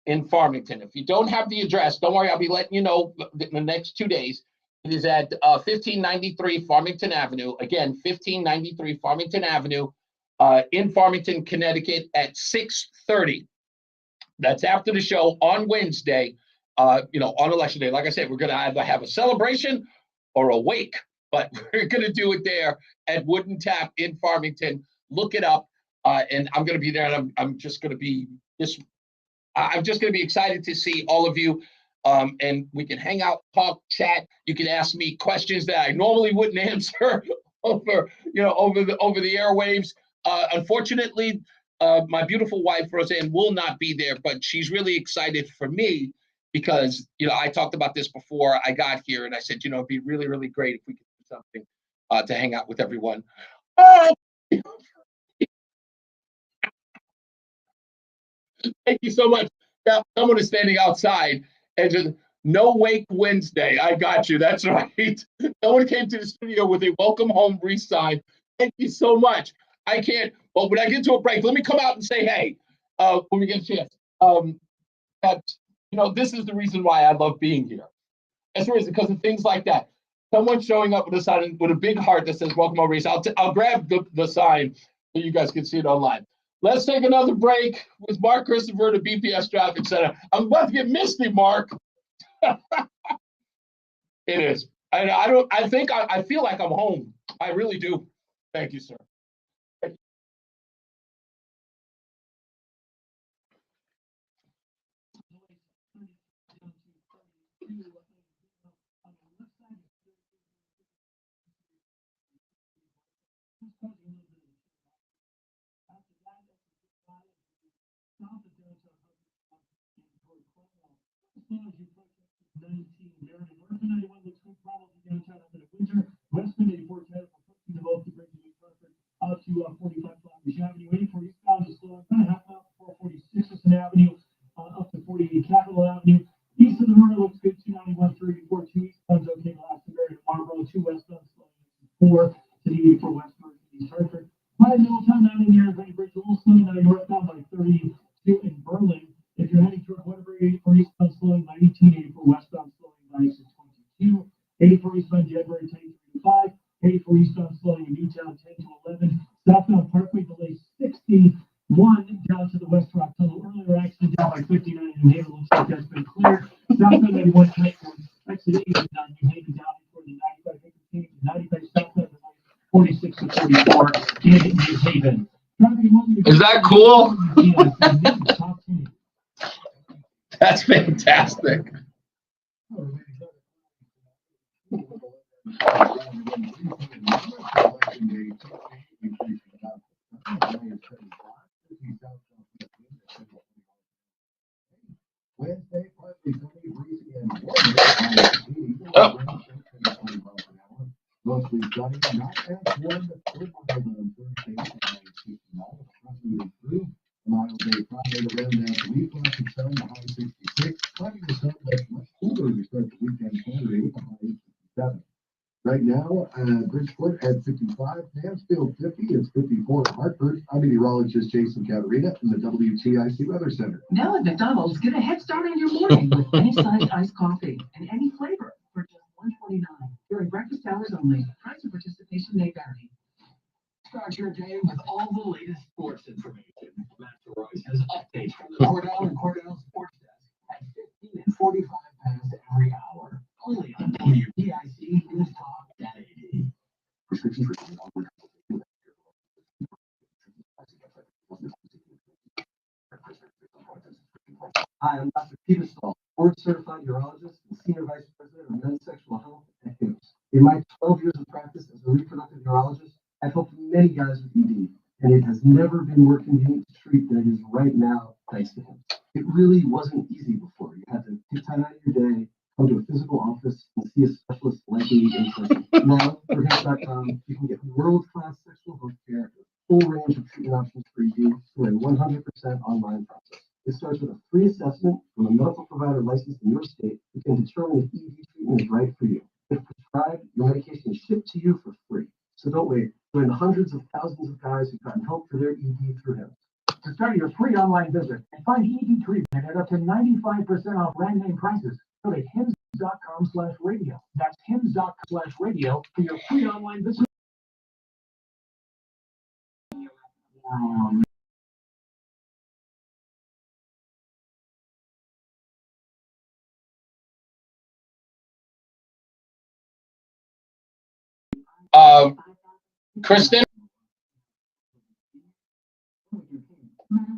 in Farmington. If you don't have the address, don't worry, I'll be letting you know in the next 2 days. It is at 1593 Farmington Avenue. Again, 1593 Farmington Avenue in Farmington, Connecticut at 6:30. That's after the show on Wednesday, on Election Day. Like I said, we're going to either have a celebration or a wake but we're going to do it there at Wooden Tap in Farmington. Look it up, and I'm going to be there, and I'm just going to be I'm just going to be excited to see all of you, and we can hang out, talk, chat. You can ask me questions that I normally wouldn't answer over the airwaves. Unfortunately, my beautiful wife Roseanne will not be there, but she's really excited for me because I talked about this before I got here, and I said it'd be really, really great if we could do something to hang out with everyone. Oh, thank you so much. Now, someone is standing outside and just no wake Wednesday. I got you. That's right. No one came to the studio with a welcome home Reese sign. Thank you so much. I can't. Well, when I get to a break, let me come out and say, hey, when we get a chance. That this is the reason why I love being here. That's the reason, because of things like that. Someone showing up with a sign with a big heart that says "Welcome home, Reese." I'll grab the sign so you guys can see it online. Let's take another break with Mark Christopher at BPS Traffic Center. I'm about to get misty, Mark. It is. I feel like I'm home. I really do. Thank you, sir. Westman 84 Ted from developed the bridge out to 45 Flemish Avenue, 84 eastbound is slow, kind of half mile before 46th Avenue, up to 48 Capitol Avenue. East of the river looks good, 291 through 84, 2 eastbound okay, Glastonbury to Marlboro, 2 westbound slow, 4 to the 84 westbound to East Hartford. 5 Middletown, 9 in the Arizona Bridge, a little slow, 9 northbound by 32 in Berlin. If you're heading toward Waterbury, 84 eastbound slowing by 18, 84 westbound slowing by 22, 84 eastbound January 10 to 5, 84 eastbound slowing in Newtown 10 to 11, southbound Parkway delay 61 down to the West Rock Tunnel. Earlier accident down by 59 in New Haven, looks like that's been cleared. Southbound 91 exit 8 down New Haven down for the 95 15 to 95 southbound 46 to 44 in New Haven. Is that cool? That's fantastic. Wednesday, partly sunny, breezy, and warm. Mostly sunny, not as warm, but still mild on Thursday, approximately 3 miles a Friday around that week. Lots of sun, the high 66. Plenty of sun, but much cooler to start the weekend. Saturday, the high 57. Right now, Bridgeport at 55, Mansfield 50, it's 54 at Hartford. I'm meteorologist Jason Caterina from the WTIC Weather Center. Now at McDonald's, get a head start on your morning with any size iced coffee and any flavor for just $1.29 during breakfast hours only. Price and participation may vary. Start your day with all the latest sports information. Master Royce has updates from the Cordell and Cordell Sports Desk at 15 and 45 past every hour. Only on WTIC NewsTalk 1080. Prescriptions for Hi, I'm Dr. Peter Stahl, board certified urologist and senior vice president of men's sexual health at HIMSS. In my 12 years of practice as a reproductive urologist, I've helped many guys with ED, and it has never been more convenient to treat than it is right now, thanks to HIMSS. It really wasn't easy before. You had to take time out of your day, come to a physical office, and see a specialist like me in person. Now, for HIMSS.com, you can get world-class sexual health care, a full range of treatment options for ED through a 100% online process. It starts with a free assessment from a medical provider licensed in your state who can determine if ED treatment is right for you. If prescribed, your medication is shipped to you for free. So don't wait. Join the hundreds of thousands of guys who've gotten help for their ED through HIMSS. To start your free online visit and find ED treatment at up to 95% off brand name prices, go to hims.com/radio. That's hims.com/radio for your free online visit. Kristen,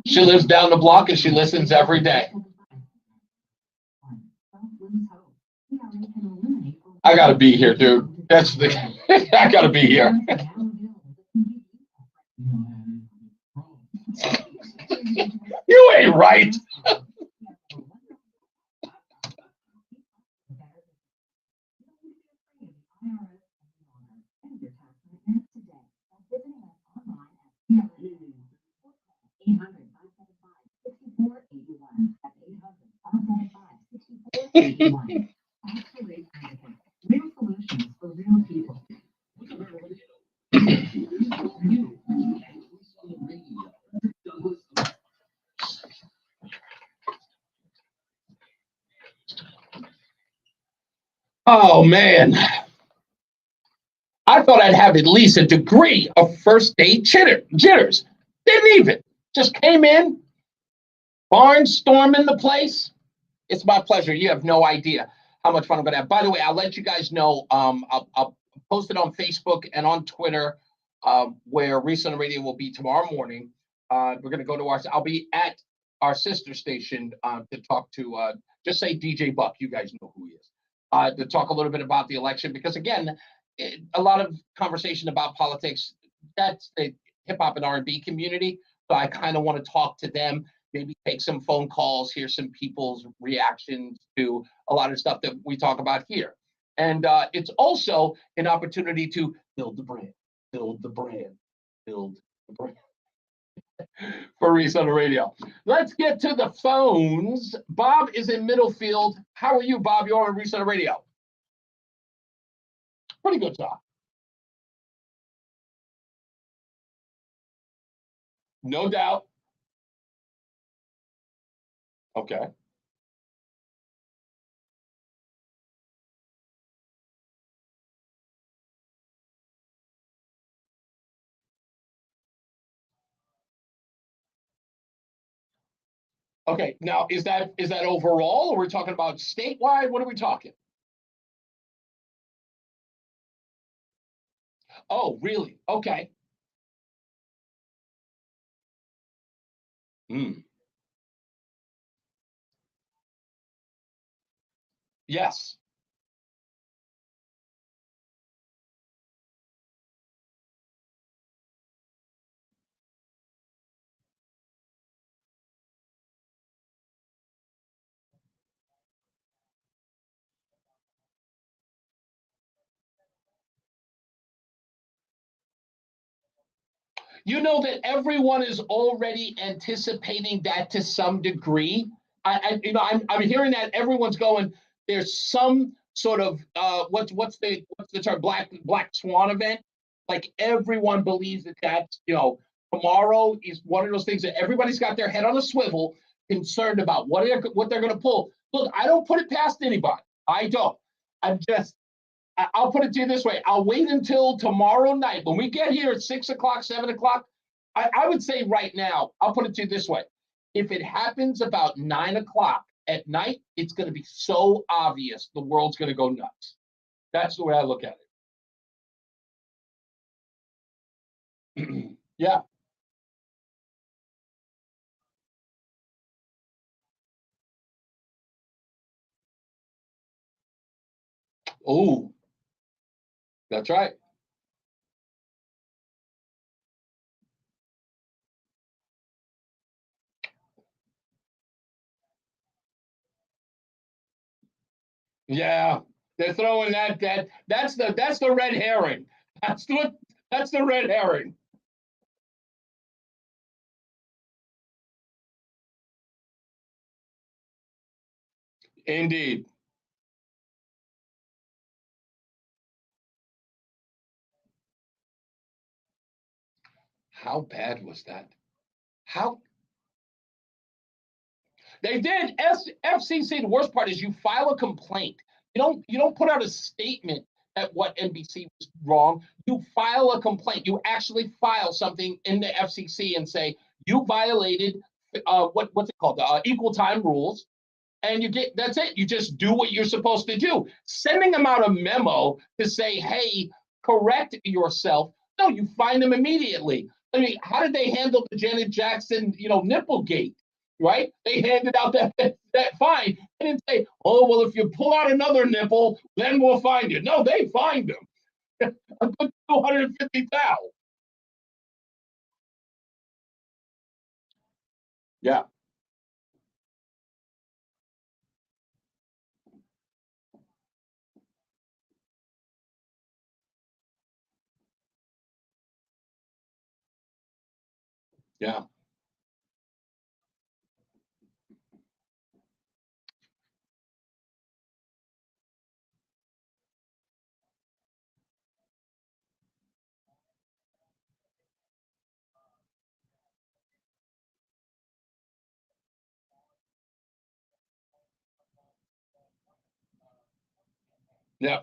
she lives down the block and she listens every day. I gotta be here, dude. That's the. I gotta be here. You ain't right. Real solutions for real people. Oh man. I thought I'd have at least a degree of first date jitters. Didn't even. Just came in, barnstorming the place. It's my pleasure. You have no idea how much fun I'm gonna have. By the way, I'll let you guys know. I'll post it on Facebook and on Twitter, where Reese On The Radio will be tomorrow morning. We're gonna go to I'll be at our sister station to talk to. Just say DJ Buck. You guys know who he is. To talk a little bit about the election, because again, a lot of conversation about politics. That's the hip hop and R&B community. So I kind of want to talk to them. Maybe take some phone calls, hear some people's reactions to a lot of stuff that we talk about here. And it's also an opportunity to build the brand for Reese On The Radio. Let's get to the phones. Bob is in Middlefield. How are you, Bob? You're on Reese On The Radio. Pretty good job. No doubt. Okay. Okay. Now, is that overall, or we're talking about statewide? What are we talking? Oh, really? Okay. Yes. You know that everyone is already anticipating that to some degree. I'm hearing that everyone's going. There's some sort of what's the term, black swan event. Like everyone believes that tomorrow is one of those things that everybody's got their head on a swivel, concerned about what they're going to pull. Look, I don't put it past anybody. I don't. I'll put it to you this way. I'll wait until tomorrow night. When we get here at 6 o'clock, 7 o'clock, I would say right now, I'll put it to you this way. If it happens about 9 o'clock at night, it's going to be so obvious the world's going to go nuts. That's the way I look at it. Yeah. Oh, that's right. Yeah, they're throwing that's the red herring. That's the red herring. Indeed. How bad was that? How they did FCC. The worst part is you file a complaint. You don't put out a statement that what NBC was wrong. You file a complaint. You actually file something in the FCC and say you violated what's it called, equal time rules, and that's it. You just do what you're supposed to do. Sending them out a memo to say, hey, correct yourself. No, you find them immediately. I mean, how did they handle the Janet Jackson, Nipplegate, right? They handed out that fine and didn't say, oh, well, if you pull out another nipple, then we'll find you. No, they fined them. A good 250,000. Yeah. Yeah. Yeah.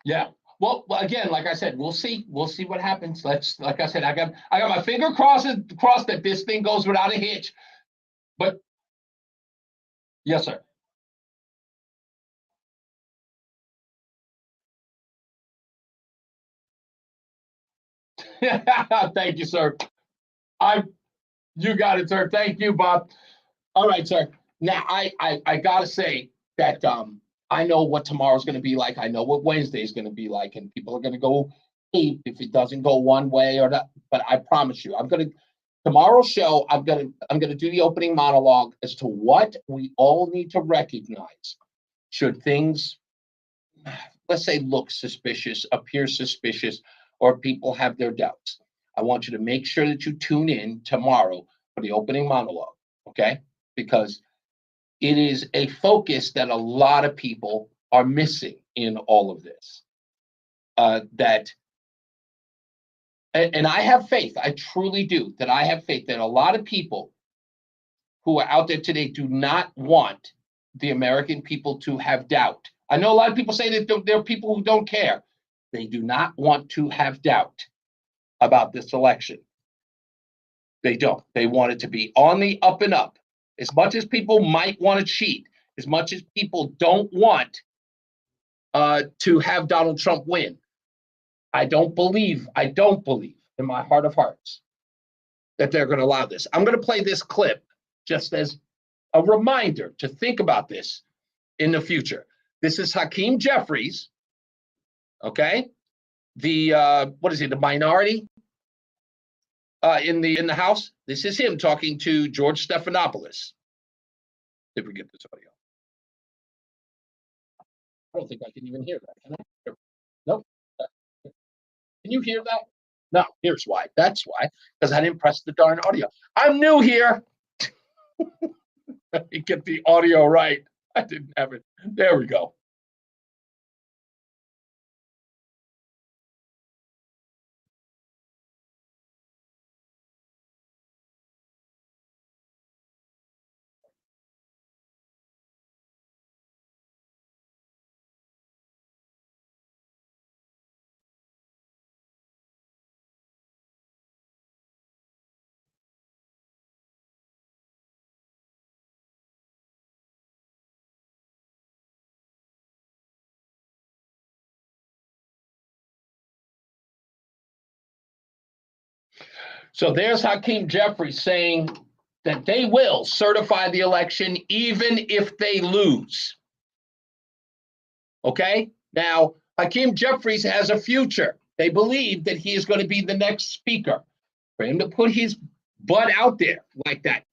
Yeah. Well, again, like I said, we'll see. We'll see what happens. Like I said, I got my finger crossed that this thing goes without a hitch. But yes, sir. Thank you, sir. I You got it, sir. Thank you, Bob. All right, sir. Now I gotta say that I know what tomorrow's gonna be like. I know what Wednesday's gonna be like, and people are gonna go ape if it doesn't go one way or that. But I promise you, tomorrow's show, I'm gonna do the opening monologue as to what we all need to recognize should things, let's say, look suspicious, appear suspicious, or people have their doubts. I want you to make sure that you tune in tomorrow for the opening monologue, okay? Because it is a focus that a lot of people are missing in all of this. And I have faith, I truly do, that I have faith that a lot of people who are out there today do not want the American people to have doubt. I know a lot of people say that there are people who don't care. They do not want to have doubt about this election. They don't. They want it to be on the up and up. As much as people might want to cheat, as much as people don't want to have Donald Trump win, I don't believe in my heart of hearts that they're going to allow this. I'm going to play this clip just as a reminder to think about this in the future. This is Hakeem Jeffries, okay? The what is he? The minority in the House. This is him talking to George Stephanopoulos. If we get this audio, I don't think I can even hear that. Can I? Nope. Can you hear that? No. Here's why. That's why. Because I didn't press the darn audio. I'm new here. Let me get the audio right. I didn't have it. There we go. So there's Hakeem Jeffries saying that they will certify the election even if they lose. Okay? Now, Hakeem Jeffries has a future. They believe that he is going to be the next speaker. For him to put his butt out there like that,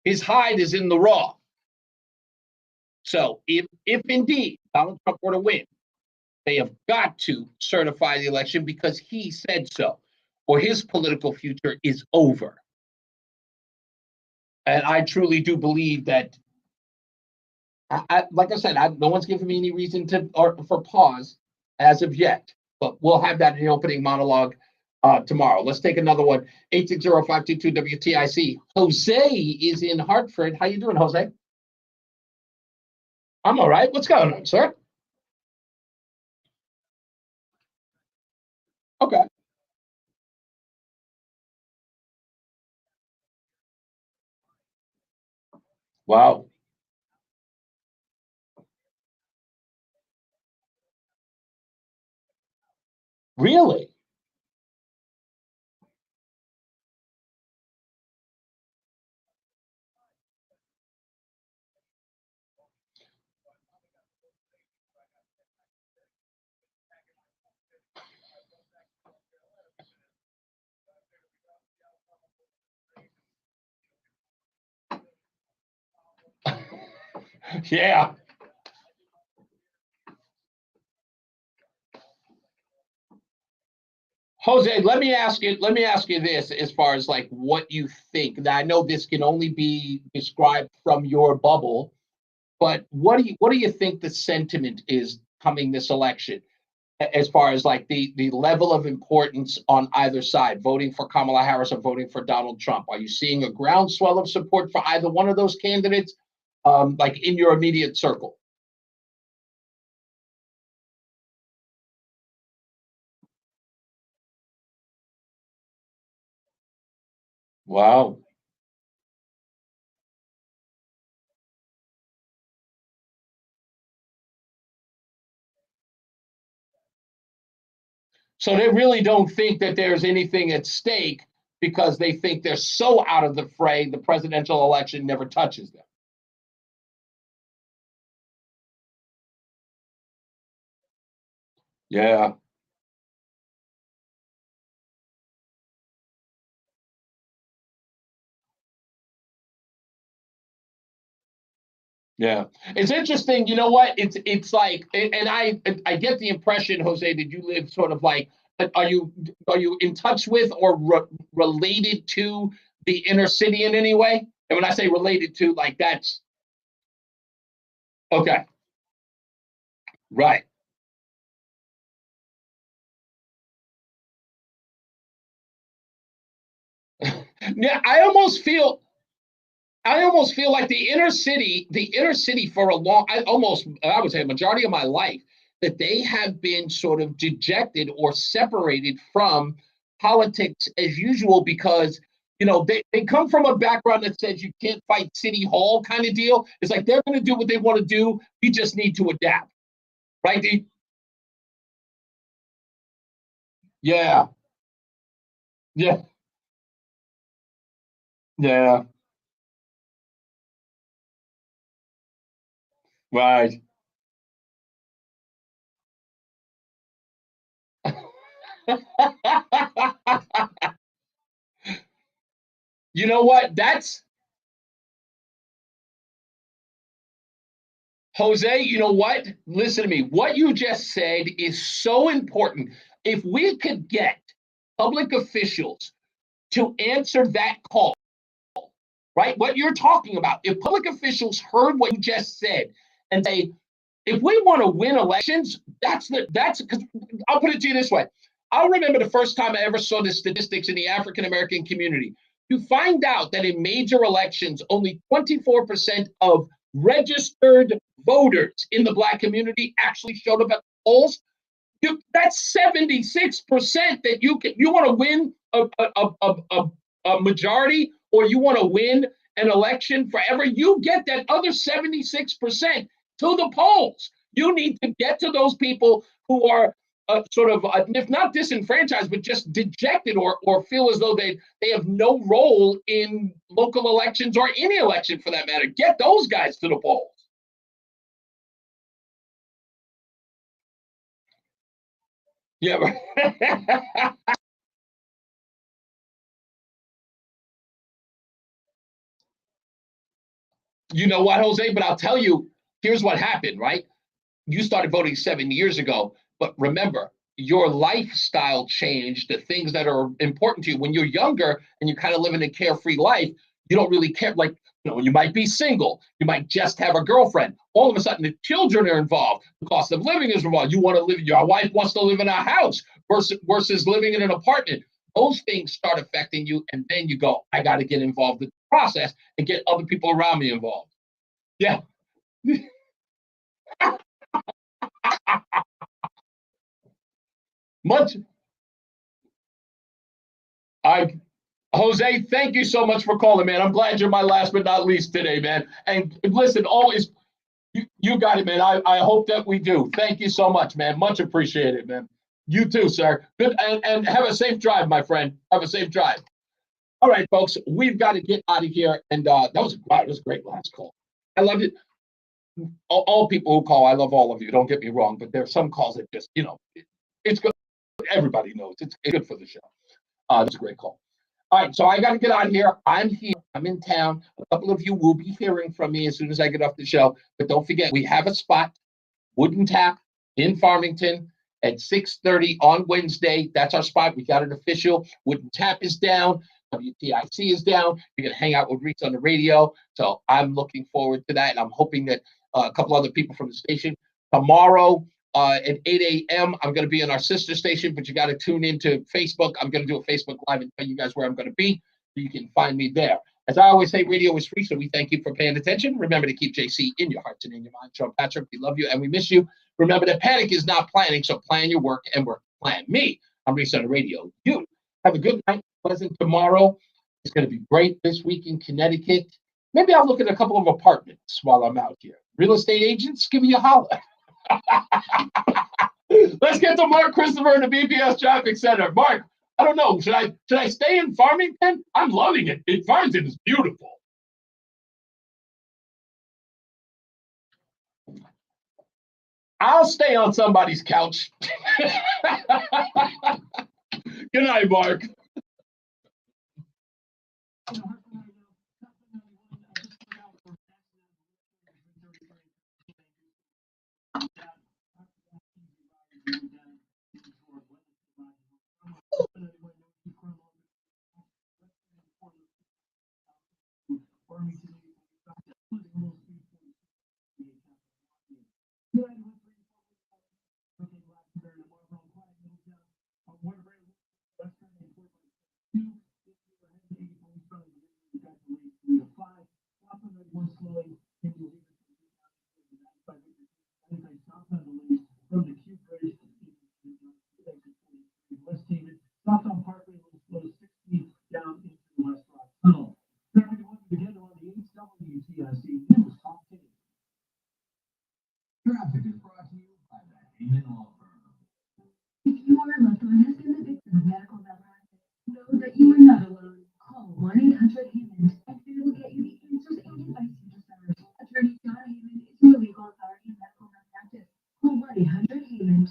his hide is in the raw. So if indeed Donald Trump were to win, they have got to certify the election because he said so, or his political future is over. And I truly do believe that, like I said, no one's given me any reason for pause as of yet, but we'll have that in the opening monologue tomorrow. Let's take another one. 860-522-WTIC. Jose is in Hartford. How you doing, Jose? I'm all right. What's going on, sir? Okay. Wow. Really? Yeah. Jose, let me ask you this as far as like what you think. Now, I know this can only be described from your bubble, but what do you think the sentiment is coming this election as far as like the level of importance on either side, voting for Kamala Harris or voting for Donald Trump? Are you seeing a groundswell of support for either one of those candidates, like in your immediate circle? Wow. So they really don't think that there's anything at stake because they think they're so out of the fray, the presidential election never touches them. Yeah, yeah. It's interesting. You know what? It's like, and I get the impression, Jose, that you live sort of like, are you in touch with or related to the inner city in any way? And when I say related to, like that's okay, right? Yeah, I almost feel like the inner city for a long, I would say a majority of my life, that they have been sort of dejected or separated from politics as usual because, they come from a background that says you can't fight City Hall kind of deal. It's like they're going to do what they want to do. We just need to adapt, right? Yeah, yeah, yeah, right. You know what? That's Jose, you know what? Listen to me. What you just said is so important. If we could get public officials to answer that call, right? What you're talking about, if public officials heard what you just said and say, if we want to win elections, that's because I'll put it to you this way. I'll remember the first time I ever saw the statistics in the African American community. You find out that in major elections, only 24% of registered voters in the Black community actually showed up at the polls. That's 76% that you want to win a majority or you want to win an election forever. You get that other 76% to the polls. You need to get to those people who are sort of, if not disenfranchised, but just dejected or feel as though they have no role in local elections or any election for that matter. Get those guys to the polls. Yeah. You know what, Jose? But I'll tell you, here's what happened, right? You started voting 7 years ago, but remember, your lifestyle changed, the things that are important to you. When you're younger and you're kind of living a carefree life, you don't really care. Like, you might be single, you might just have a girlfriend. All of a sudden, the children are involved. The cost of living is involved. You want to live, your wife wants to live in a house versus living in an apartment. Those things start affecting you, and then you go, I got to get involved in the process and get other people around me involved. Yeah. Much. I Jose, thank you so much for calling, man. I'm glad you're my last but not least today, man. And listen, always you got it, man. I hope that we do. Thank you so much, man. Much appreciated, man. You too, sir. Good, and have a safe drive, my friend. Have a safe drive. All right, folks, we've got to get out of here. And that was a great last call. I loved it. All people who call, I love all of you. Don't get me wrong, but there are some calls that just, it's good. Everybody knows it's good for the show. That's a great call. All right, so I got to get out of here. I'm here. I'm in town. A couple of you will be hearing from me as soon as I get off the show. But don't forget, we have a spot, Wooden Tap in Farmington at 6:30 on Wednesday. That's our spot. We got it official. Wooden Tap is down. WTIC is down. You're going to hang out with Reese on the radio. So I'm looking forward to that. And I'm hoping that a couple other people from the station. Tomorrow at 8 a.m., I'm going to be in our sister station, but you got to tune into Facebook. I'm going to do a Facebook Live and tell you guys where I'm going to be. So you can find me there. As I always say, radio is free, so we thank you for paying attention. Remember to keep JC in your hearts and in your mind. Sean Patrick, we love you and we miss you. Remember that panic is not planning, so plan your work and work plan. Me, I'm Reese on the radio. You have a good night, pleasant tomorrow. It's going to be great this week in Connecticut. Maybe I'll look at a couple of apartments while I'm out here. Real estate agents, give me a holler. Let's get to Mark Christopher in the BPS Traffic Center. Mark, I don't know. Should I stay in Farmington? I'm loving it. Farmington is beautiful. I'll stay on somebody's couch. Good night, Mark. Southbound Parkway will slow 60 down into the West Rock Tunnel. Everybody wants to get on the WTIC News Talk. Traffic is brought to you by the Heyman Law Firm. If you or a loved one has been the victim of medical malpractice, know that you are not alone. Call 1-800-HEYMAN and they will get you the answers and advice you deserve. Attorney John Heyman is your legal authority in medical malpractice. Call 1-800-HEYMAN.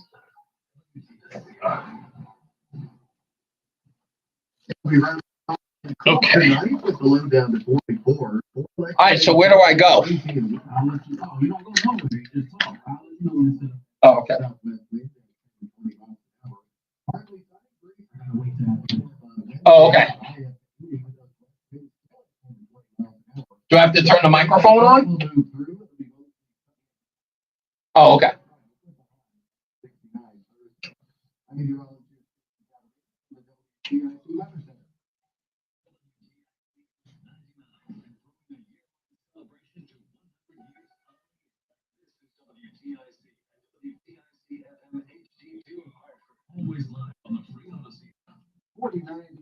Okay. Tonight with the low down to 44. All right, so where do I go? I'll let you, oh, you don't go nowhere, you just talk. I'll let you know when it's Oh, okay. Oh, okay. Do I have to turn the microphone on? Oh, okay. Always live on the free Odyssey. 49.